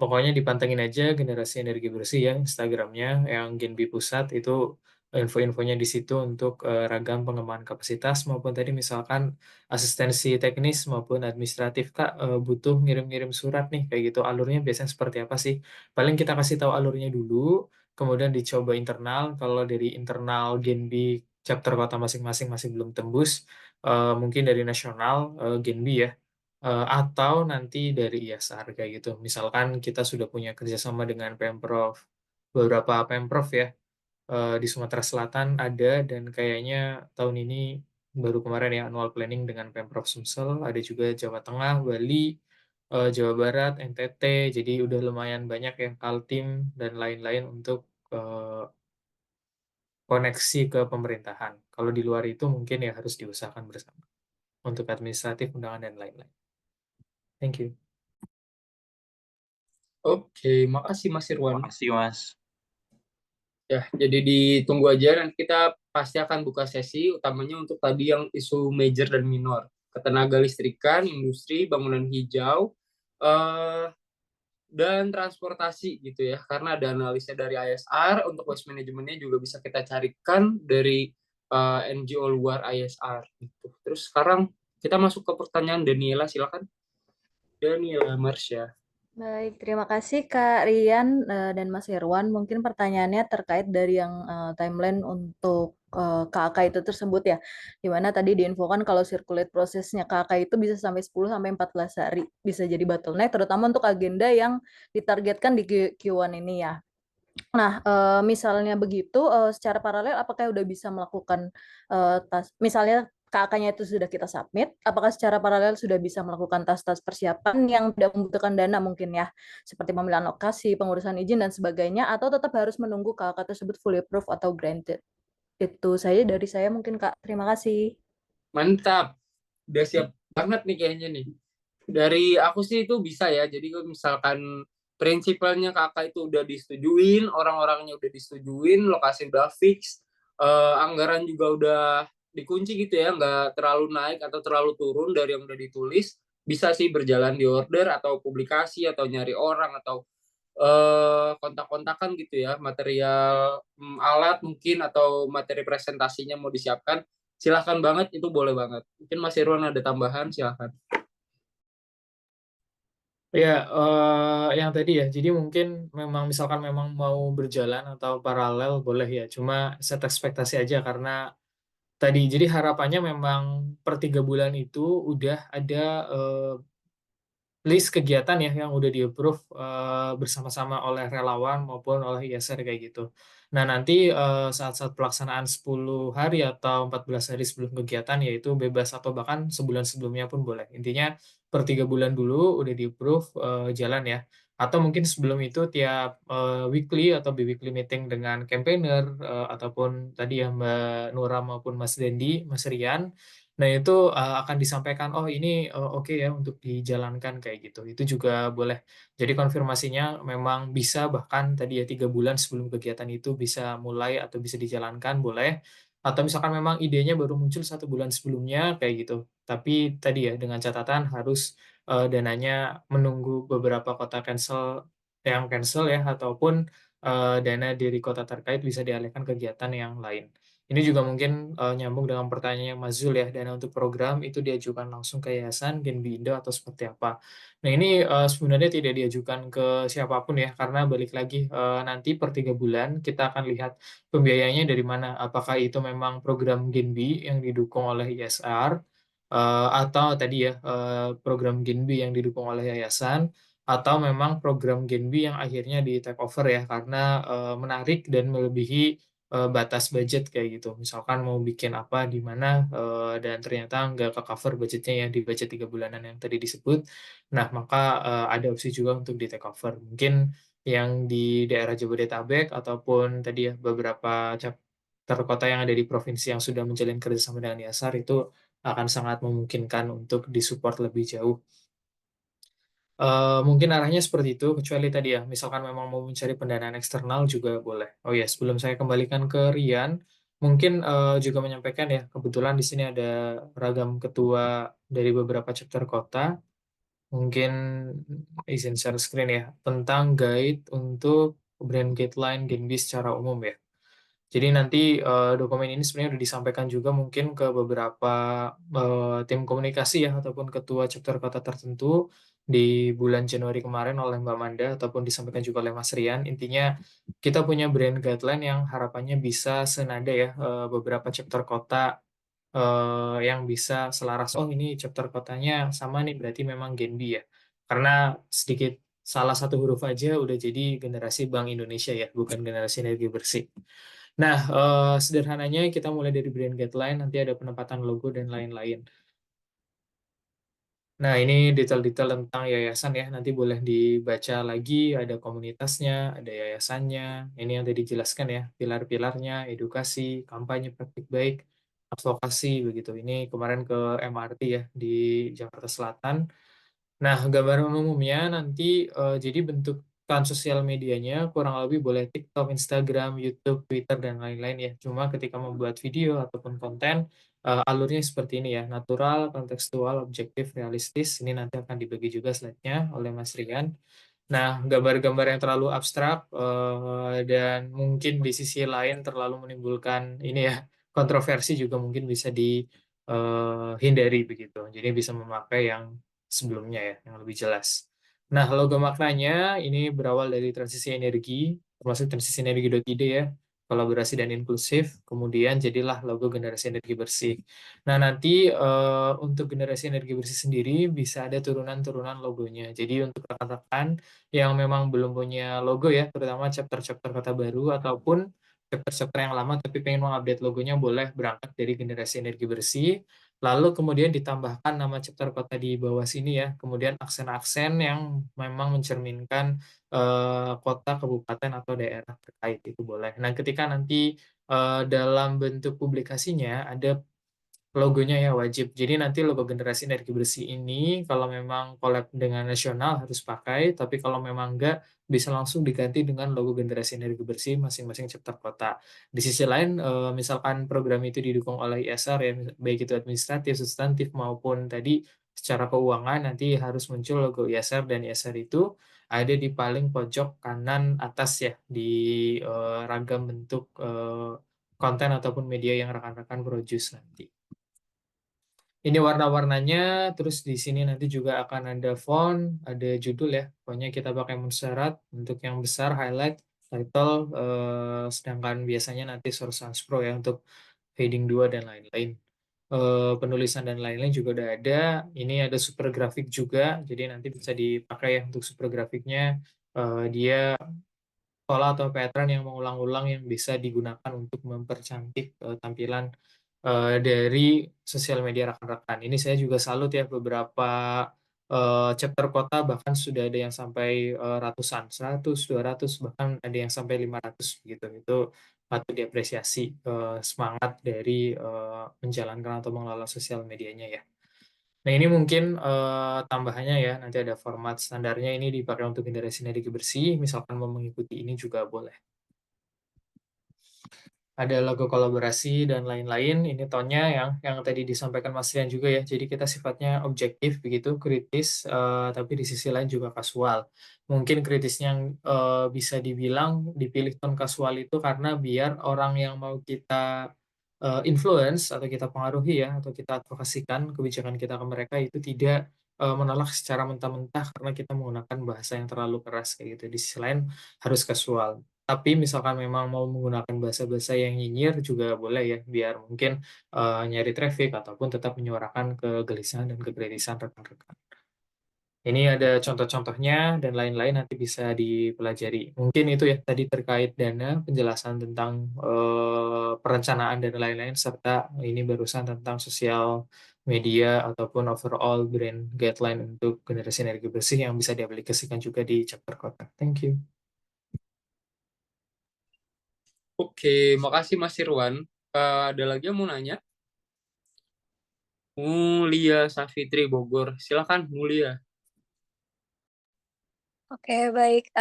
Pokoknya dipantengin aja Generasi Energi Bersih ya Instagramnya yang Genbi Pusat itu info-infonya di situ untuk ragam pengembangan kapasitas maupun tadi misalkan asistensi teknis maupun administratif Kak butuh ngirim-ngirim surat nih kayak gitu alurnya biasanya seperti apa sih? Paling kita kasih tahu alurnya dulu, kemudian dicoba internal. Kalau dari internal Genbi chapter kota masing-masing masih belum tembus, mungkin dari nasional Genbi ya atau nanti dari ISR kayak gitu. Misalkan kita sudah punya kerjasama dengan Pemprov, beberapa Pemprov ya di Sumatera Selatan ada dan kayaknya tahun ini baru kemarin ya annual planning dengan Pemprov Sumsel, ada juga Jawa Tengah, Bali, Jawa Barat, NTT, jadi udah lumayan banyak yang Kaltim dan lain-lain untuk koneksi ke pemerintahan. Kalau di luar itu mungkin ya harus diusahakan bersama untuk administratif, undangan dan lain-lain. Thank you. Oke, makasih Mas Irwan. Makasih Mas. Ya, jadi ditunggu aja dan kita pasti akan buka sesi utamanya untuk tadi yang isu major dan minor. Ketenaga listrikan, industri, bangunan hijau, dan transportasi gitu ya. Karena ada analisa dari ISR, untuk waste manajemennya juga bisa kita carikan dari NGO luar ISR. Gitu. Terus sekarang kita masuk ke pertanyaan Daniela, silakan. Daniela Marsha. Baik, terima kasih Kak Rian dan Mas Irwan. Mungkin pertanyaannya terkait dari yang timeline untuk KAK itu tersebut ya. Di mana tadi diinfokan kalau circulate prosesnya KAK itu bisa sampai 10 sampai 14 hari. Bisa jadi bottleneck terutama untuk agenda yang ditargetkan di Q1 ini ya. Nah, misalnya begitu, secara paralel apakah udah bisa melakukan misalnya KAK-nya itu sudah kita submit, apakah secara paralel sudah bisa melakukan tas-tas persiapan yang tidak membutuhkan dana mungkin ya, seperti pemilihan lokasi, pengurusan izin dan sebagainya, atau tetap harus menunggu KAK tersebut fully approved atau granted? Itu saja dari saya mungkin Kak. Terima kasih. Mantap, udah siap banget nih kayaknya nih. Dari aku sih itu bisa ya, jadi kalau misalkan prinsipalnya kakak itu udah disetujuin, orang-orangnya udah disetujuin, lokasi udah fix, anggaran juga udah dikunci gitu ya, nggak terlalu naik atau terlalu turun dari yang udah ditulis, bisa sih berjalan di order atau publikasi atau nyari orang atau kontak-kontakan gitu ya, material alat mungkin atau materi presentasinya mau disiapkan, silahkan banget, itu boleh banget. Mungkin Mas Irwan ada tambahan, silahkan. Ya, yang tadi ya, jadi mungkin memang misalkan memang mau berjalan atau paralel boleh ya, cuma set ekspektasi aja karena tadi, jadi harapannya memang per 3 bulan itu udah ada list kegiatan ya yang udah di-approve bersama-sama oleh relawan maupun oleh ISR kayak gitu. Nah, nanti saat-saat pelaksanaan 10 hari atau 14 hari sebelum kegiatan yaitu bebas atau bahkan sebulan sebelumnya pun boleh. Intinya per 3 bulan dulu udah di-approve jalan ya. Atau mungkin sebelum itu tiap weekly atau bi-weekly meeting dengan campaigner ataupun tadi ya Mbak Nura maupun Mas Dendi, Mas Rian. Nah, itu akan disampaikan, oh ini oke ya untuk dijalankan kayak gitu. Itu juga boleh. Jadi konfirmasinya memang bisa bahkan tadi ya 3 bulan sebelum kegiatan itu bisa mulai atau bisa dijalankan, boleh. Atau misalkan memang idenya baru muncul 1 bulan sebelumnya kayak gitu. Tapi tadi ya dengan catatan harus dananya menunggu beberapa kota yang cancel ya, ataupun dana dari kota terkait bisa dialihkan kegiatan yang lain. Ini juga mungkin nyambung dengan pertanyaannya Mas Zul ya, dana untuk program itu diajukan langsung ke Yayasan Genbi Indo atau seperti apa. Nah ini sebenarnya tidak diajukan ke siapapun ya, karena balik lagi nanti per 3 bulan kita akan lihat pembiayanya dari mana. Apakah itu memang program Genbi yang didukung oleh ISR, atau tadi ya program Genbi yang didukung oleh Yayasan, atau memang program Genbi yang akhirnya di take over ya, karena menarik dan melebihi batas budget kayak gitu. Misalkan mau bikin apa di mana dan ternyata nggak ke cover budgetnya yang di budget 3 bulanan yang tadi disebut. Nah, maka ada opsi juga untuk di take over. Mungkin yang di daerah Jabodetabek ataupun tadi ya beberapa chapter kota yang ada di provinsi yang sudah menjalin kerjasama dengan IASAR itu akan sangat memungkinkan untuk disupport lebih jauh. Mungkin arahnya seperti itu, kecuali tadi ya, misalkan memang mau mencari pendanaan eksternal juga boleh. Oh ya, sebelum saya kembalikan ke Rian, mungkin juga menyampaikan ya, kebetulan di sini ada ragam ketua dari beberapa chapter kota. Mungkin izin share screen ya, tentang guide untuk brand guideline Genbi secara umum ya. Jadi nanti dokumen ini sebenarnya sudah disampaikan juga mungkin ke beberapa tim komunikasi ya ataupun ketua chapter kota tertentu di bulan Januari kemarin oleh Mbak Manda ataupun disampaikan juga oleh Mas Rian. Intinya kita punya brand guideline yang harapannya bisa senada ya beberapa chapter kota yang bisa selaras. Oh ini chapter kotanya sama nih berarti memang Genbi ya. Karena sedikit salah satu huruf aja udah jadi generasi Bank Indonesia ya, bukan generasi energi bersih. Nah, sederhananya kita mulai dari brand guideline, nanti ada penempatan logo dan lain-lain. Nah, ini detail-detail tentang yayasan ya, nanti boleh dibaca lagi, ada komunitasnya, ada yayasannya, ini yang tadi dijelaskan ya, pilar-pilarnya, edukasi, kampanye praktik baik, advokasi, begitu. Ini kemarin ke MRT ya, di Jakarta Selatan. Nah, gambaran umumnya nanti jadi bentukan sosial medianya kurang lebih boleh TikTok, Instagram, YouTube, Twitter, dan lain-lain ya. Cuma ketika membuat video ataupun konten, alurnya seperti ini ya, natural, kontekstual, objektif, realistis. Ini nanti akan dibagi juga slide-nya oleh Mas Rian. Nah, gambar-gambar yang terlalu abstrak dan mungkin di sisi lain terlalu menimbulkan ini ya, kontroversi juga mungkin bisa dihindari begitu. Jadi bisa memakai yang sebelumnya ya, yang lebih jelas. Nah, logo maknanya ini berawal dari transisi energi, termasuk transisi energi.id ya, kolaborasi dan inklusif, kemudian jadilah logo generasi energi bersih. Nah, nanti untuk generasi energi bersih sendiri bisa ada turunan-turunan logonya. Jadi untuk rekan-rekan yang memang belum punya logo ya, terutama chapter-chapter kota baru ataupun chapter-chapter yang lama tapi pengen mengupdate logonya, boleh berangkat dari generasi energi bersih. Lalu kemudian ditambahkan nama chapter kota di bawah sini ya, kemudian aksen-aksen yang memang mencerminkan kota, kabupaten, atau daerah terkait itu boleh. Nah, ketika nanti dalam bentuk publikasinya ada logonya ya wajib. Jadi nanti logo generasi energi bersih ini kalau memang collab dengan nasional harus pakai, tapi kalau memang enggak bisa langsung diganti dengan logo generasi energi bersih masing-masing chapter kota. Di sisi lain, misalkan program itu didukung oleh IASAR ya, baik itu administratif, substantif maupun tadi secara keuangan, nanti harus muncul logo IASAR dan IASAR itu ada di paling pojok kanan atas ya di ragam bentuk konten ataupun media yang rekan-rekan produce nanti. Ini warna-warnanya, terus di sini nanti juga akan ada font, ada judul ya. Pokoknya kita pakai Montserrat untuk yang besar, highlight, title, sedangkan biasanya nanti Source Sans Pro ya untuk heading 2 dan lain-lain. Penulisan dan lain-lain juga udah ada. Ini ada super grafik juga, jadi nanti bisa dipakai ya untuk super grafiknya. Dia pola atau pattern yang mengulang-ulang yang bisa digunakan untuk mempercantik tampilan dari sosial media rekan-rekan. Ini saya juga salut ya beberapa chapter kota bahkan sudah ada yang sampai ratusan, 100, 200, bahkan ada yang sampai 500 gitu. Itu patut diapresiasi semangat dari menjalankan atau mengelola sosial medianya ya. Nah, ini mungkin tambahannya ya, nanti ada format standarnya ini dipakai untuk generasi energi bersih, misalkan mau mengikuti ini juga boleh. Ada logo kolaborasi dan lain-lain. Ini tonnya yang tadi disampaikan Mas Rian juga ya. Jadi kita sifatnya objektif begitu, kritis, tapi di sisi lain juga kasual. Mungkin kritisnya yang bisa dibilang dipilih ton kasual itu karena biar orang yang mau kita influence atau kita pengaruhi ya, atau kita advokasikan kebijakan kita ke mereka itu tidak menolak secara mentah-mentah karena kita menggunakan bahasa yang terlalu keras kayak gitu. Di sisi lain harus kasual. Tapi misalkan memang mau menggunakan bahasa-bahasa yang nyinyir juga boleh ya, biar mungkin nyari traffic ataupun tetap menyuarakan kegelisahan dan kekritisan rekan-rekan. Ini ada contoh-contohnya dan lain-lain nanti bisa dipelajari. Mungkin itu ya tadi terkait dana, penjelasan tentang perencanaan dan lain-lain, serta ini barusan tentang sosial media ataupun overall brand guideline untuk generasi energi bersih yang bisa diaplikasikan juga di chapter kota. Thank you. Oke, makasih Mas Irwan. Ada lagi yang mau nanya? Mulia Safitri Bogor. Silakan Mulia. Oke, baik.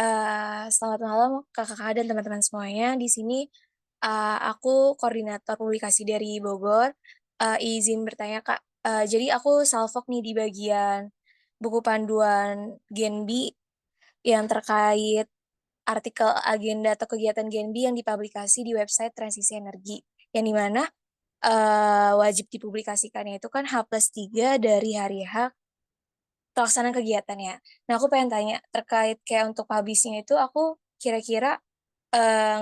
Selamat malam kakak-kakak dan teman-teman semuanya. Di sini aku koordinator publikasi dari Bogor. Izin bertanya, Kak. Jadi aku salvok nih di bagian buku panduan Genbi yang terkait artikel agenda atau kegiatan Genbi yang dipublikasi di website Transisi Energi. Yang dimana wajib dipublikasikannya itu kan H+3 dari hari H pelaksanaan kegiatannya. Nah, aku pengen tanya terkait kayak untuk publishing itu aku kira-kira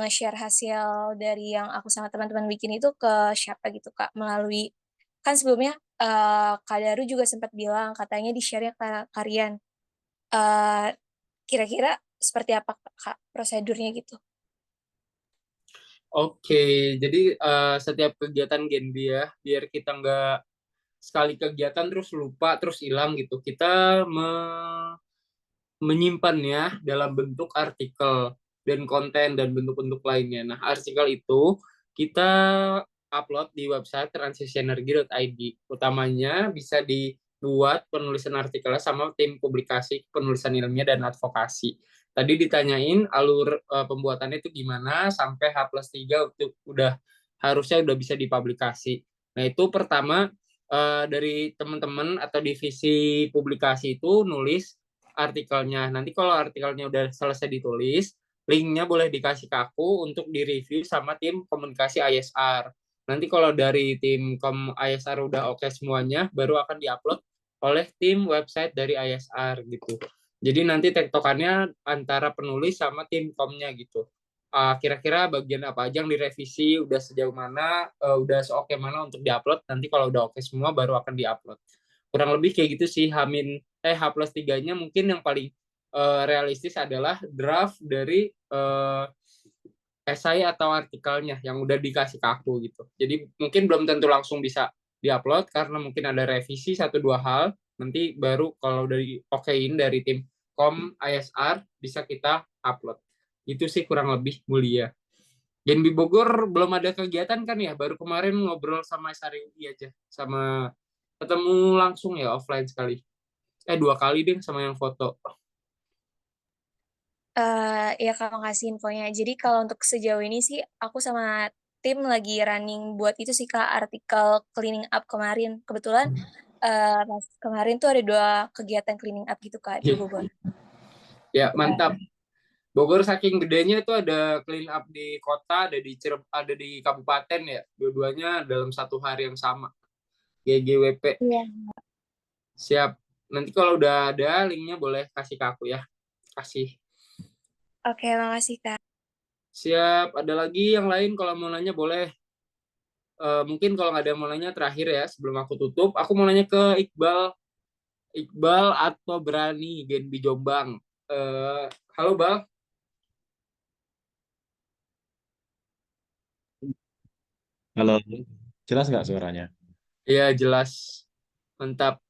nge-share hasil dari yang aku sama teman-teman bikin itu ke siapa gitu Kak? Melalui kan sebelumnya Kak Daru juga sempat bilang katanya di-share-nya ke Karian. Eh, Kira-kira seperti apa Kak prosedurnya gitu? Oke, jadi setiap kegiatan Genbi ya, biar kita nggak sekali kegiatan terus lupa, terus hilang gitu. Kita menyimpannya dalam bentuk artikel dan konten dan bentuk-bentuk lainnya. Nah, artikel itu kita upload di website transisienergi.id. Utamanya bisa dibuat penulisan artikelnya sama tim publikasi penulisan ilmiah dan advokasi. Tadi ditanyain alur pembuatannya itu gimana sampai H+3 harusnya udah bisa dipublikasi. Nah, itu pertama dari teman-teman atau divisi publikasi itu nulis artikelnya. Nanti kalau artikelnya udah selesai ditulis, linknya boleh dikasih ke aku untuk direview sama tim komunikasi ISR. Nanti kalau dari tim ISR udah oke semuanya, baru akan diupload oleh tim website dari ISR gitu. Jadi nanti tektokannya antara penulis sama tim komnya gitu. Kira-kira bagian apa aja yang direvisi, udah sejauh mana, udah seoke mana untuk diupload. Nanti kalau udah oke semua baru akan diupload. Kurang lebih kayak gitu sih. H+3-nya mungkin yang paling realistis adalah draft dari esai atau artikelnya yang udah dikasih ke aku gitu. Jadi mungkin belum tentu langsung bisa diupload karena mungkin ada revisi satu dua hal. Nanti baru kalau dari okein dari tim ISR bisa kita upload. Itu sih kurang lebih Mulia. Genbi Bogor belum ada kegiatan kan ya? Baru kemarin ngobrol sama SRI aja. Sama ketemu langsung ya offline sekali. 2 kali deh sama yang foto. Ya Kak, makasih infonya. Jadi kalau untuk sejauh ini sih aku sama tim lagi running buat itu sih Kak, artikel cleaning up kemarin. Kebetulan pas kemarin tuh ada 2 kegiatan cleaning up gitu Kak di Bogor. Ya, mantap. Bogor saking gedenya itu ada clean up di kota, ada di kabupaten ya. Dua-duanya dalam satu hari yang sama. GGWP. Iya. Siap. Nanti kalau udah ada linknya boleh kasih ke aku ya. Kasih. Oke, makasih Kak. Siap. Ada lagi yang lain kalau mau nanya boleh. Mungkin kalau nggak ada yang mau nanya terakhir ya sebelum aku tutup, aku mau nanya ke Iqbal. Iqbal atau Berani Genbi Jombang. Halo Bang. Halo, jelas nggak suaranya? Iya jelas. Mantap.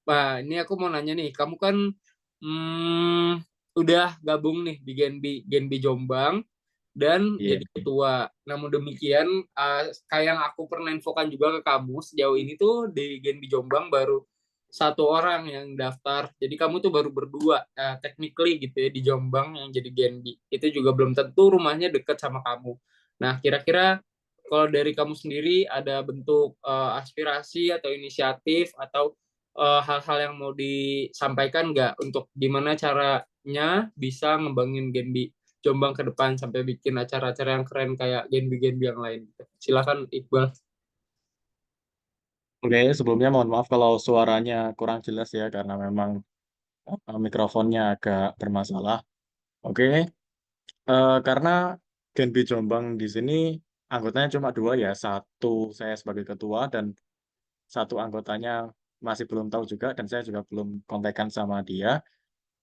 Ini aku mau nanya nih, kamu kan udah gabung nih di Genbi Jombang dan Iya. jadi ketua. Namun demikian, kayak yang aku pernah infokan juga ke kamu, sejauh ini tuh di Genbi Jombang baru 1 orang yang daftar. Jadi kamu tuh baru berdua, technically gitu ya, di Jombang yang jadi Genbi. Itu juga belum tentu rumahnya deket sama kamu. Nah, kira-kira kalau dari kamu sendiri ada bentuk aspirasi atau inisiatif atau hal-hal yang mau disampaikan nggak untuk gimana caranya bisa ngembangin Genbi Jombang ke depan sampai bikin acara-acara yang keren kayak Genbi-Genbi yang lain. Silakan Iqbal. Oke, sebelumnya mohon maaf kalau suaranya kurang jelas ya karena memang mikrofonnya agak bermasalah. Oke, karena Genbi Jombang di sini anggotanya cuma 2 ya, satu saya sebagai ketua dan satu anggotanya masih belum tahu juga dan saya juga belum kontekan sama dia.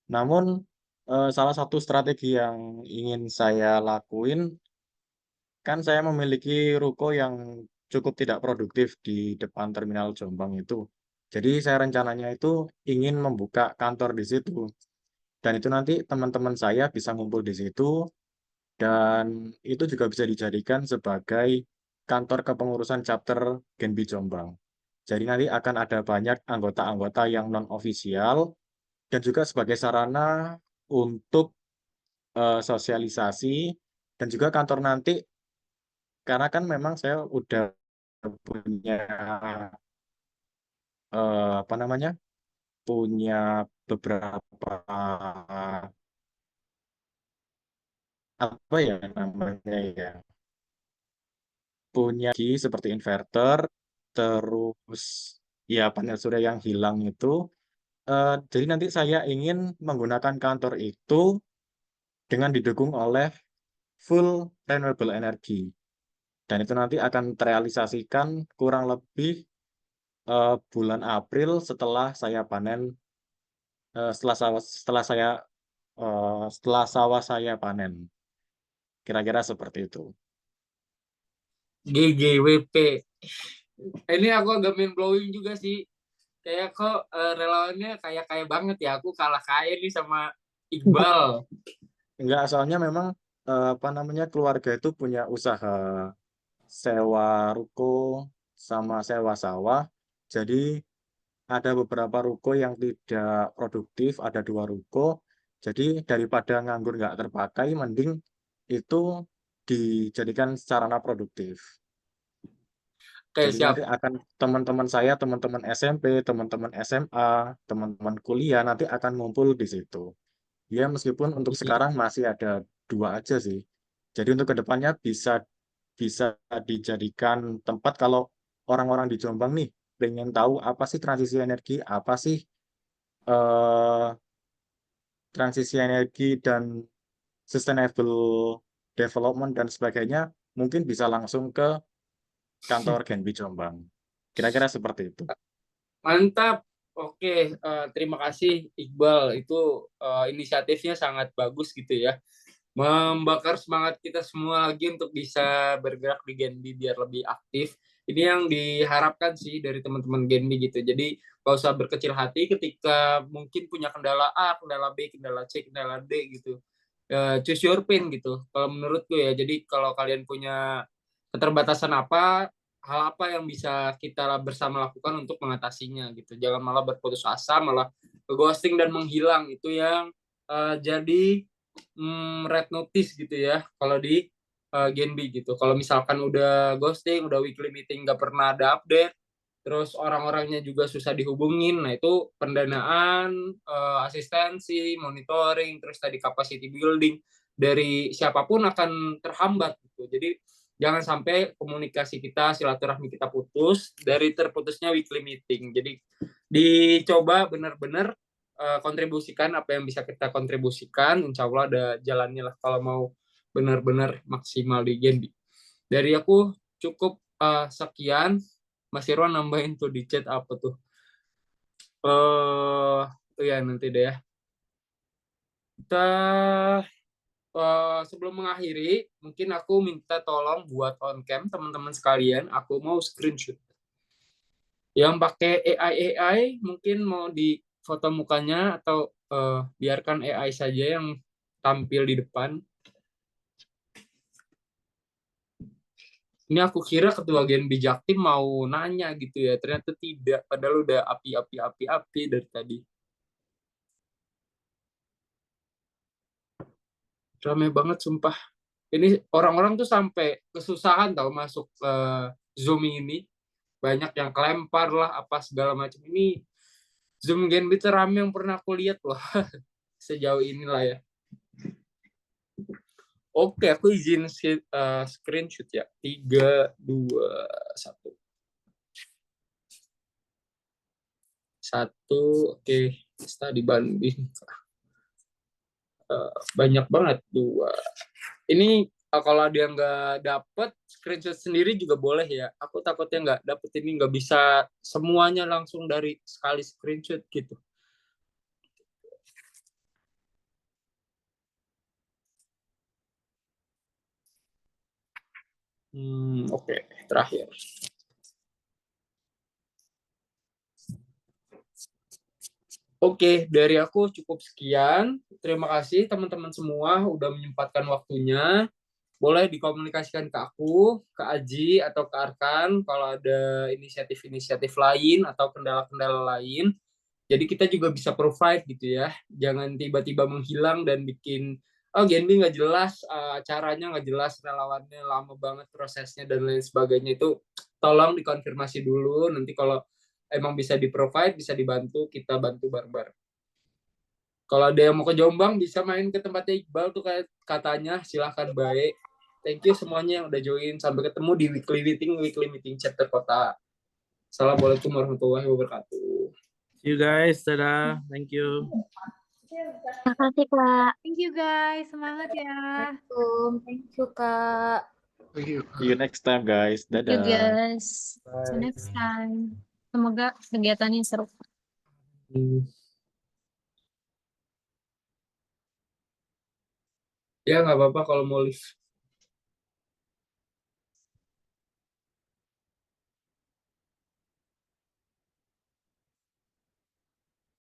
Namun salah satu strategi yang ingin saya lakuin kan saya memiliki ruko yang cukup tidak produktif di depan terminal Jombang itu. Jadi saya rencananya itu ingin membuka kantor di situ. Dan itu nanti teman-teman saya bisa ngumpul di situ Dan itu juga bisa dijadikan sebagai kantor kepengurusan chapter Genbi Jombang. Jadi nanti akan ada banyak anggota-anggota yang non-ofisial dan juga sebagai sarana untuk sosialisasi dan juga kantor nanti, karena kan memang saya udah punya apa namanya, punya beberapa apa ya namanya ya, punya seperti inverter, terus ya panel surya yang hilang itu. Jadi nanti saya ingin menggunakan kantor itu dengan didukung oleh full renewable energy. Dan itu nanti akan terrealisasikan kurang lebih bulan April setelah saya panen, setelah sawah saya panen. Kira-kira seperti itu. GGWP. Ini aku agak mind blowing juga sih. Kayak kok relawannya kayak banget ya. Aku kalah kaya nih sama Iqbal. Enggak, soalnya memang apa namanya, keluarga itu punya usaha sewa ruko sama sewa sawah. Jadi ada beberapa ruko yang tidak produktif, ada 2 ruko. Jadi daripada nganggur nggak terpakai, mending itu dijadikan sarana produktif. Oke, Jadi siap. nanti akan teman-teman saya, teman-teman SMP, teman-teman SMA, teman-teman kuliah nanti akan ngumpul di situ. Ya meskipun untuk sekarang masih ada 2 aja sih. Jadi untuk kedepannya bisa bisa dijadikan tempat kalau orang-orang di Jombang nih pengen tahu apa sih transisi energi, apa sih eh, transisi energi dan sustainable development dan sebagainya, mungkin bisa langsung ke kantor Genbi Jombang. Kira-kira seperti itu. Mantap. Oke, terima kasih Iqbal. Itu inisiatifnya sangat bagus gitu ya. Membakar semangat kita semua lagi untuk bisa bergerak di Genbi biar lebih aktif. Ini yang diharapkan sih dari teman-teman Genbi gitu. Jadi gak usah berkecil hati ketika mungkin punya kendala A, kendala B, kendala C, kendala D gitu. Choose your pain gitu. Kalau menurutku ya. Jadi kalau kalian punya keterbatasan apa, hal apa yang bisa kita bersama lakukan untuk mengatasinya gitu. Jangan malah berputus asa, malah ghosting dan menghilang. Itu yang jadi red notice gitu ya kalau di Genbi gitu. Kalau misalkan udah ghosting, udah weekly meeting nggak pernah ada update, terus orang-orangnya juga susah dihubungin, nah itu pendanaan, asistensi, monitoring, terus tadi capacity building dari siapapun akan terhambat gitu. Jadi jangan sampai komunikasi kita, silaturahmi kita putus dari terputusnya weekly meeting. Jadi dicoba benar-benar kontribusikan apa yang bisa kita kontribusikan. Insya Allah ada jalannya lah kalau mau benar-benar maksimal di Genbi. Dari aku cukup sekian. Mas Irwan nambahin tuh di chat apa tuh? Ya nanti deh ya. Kita sebelum mengakhiri, mungkin aku minta tolong buat on cam teman-teman sekalian. Aku mau screenshot. Yang pakai AI mungkin mau di foto mukanya atau biarkan AI saja yang tampil di depan. Ini aku kira ketua Genbi Jaktim mau nanya gitu ya, ternyata tidak. Padahal udah api dari tadi. Ramai banget sumpah. Ini orang-orang tuh sampai kesusahan tahu masuk Zoom ini. Banyak yang kelempar lah apa segala macam. Ini Zoom Genbi terame yang pernah aku lihat loh. Sejauh inilah ya. Oke, aku izin screenshot ya. 3, 2, 1. 1, oke. Kita dibanding. Banyak banget. 2. Ini kalau dia nggak dapet, screenshot sendiri juga boleh ya. Aku takutnya nggak dapet ini, nggak bisa semuanya langsung dari sekali screenshot gitu. Oke, terakhir. Oke, dari aku cukup sekian. Terima kasih teman-teman semua udah menyempatkan waktunya. Boleh dikomunikasikan ke aku, ke Aji, atau ke Arkan kalau ada inisiatif-inisiatif lain atau kendala-kendala lain. Jadi kita juga bisa provide gitu ya. Jangan tiba-tiba menghilang dan bikin, oh Genbi nggak jelas, caranya nggak jelas, relawannya lama banget prosesnya dan lain sebagainya. Itu tolong dikonfirmasi dulu. Nanti kalau emang bisa di-provide, bisa dibantu, kita bantu bareng-bareng. Kalau ada yang mau ke Jombang, bisa main ke tempatnya Iqbal tuh kayak katanya, silahkan baik. Thank you semuanya yang udah join. Sampai ketemu di weekly meeting chapter kota. Assalamualaikum warahmatullahi wabarakatuh. See you guys, dadah, thank you. Makasih, Kak. Thank you guys, semangat ya. Thank you, Kak. See you next time guys. Thank you Dadah. guys. See you next time. Semoga kegiatannya seru. Ya nggak apa-apa kalau mau live.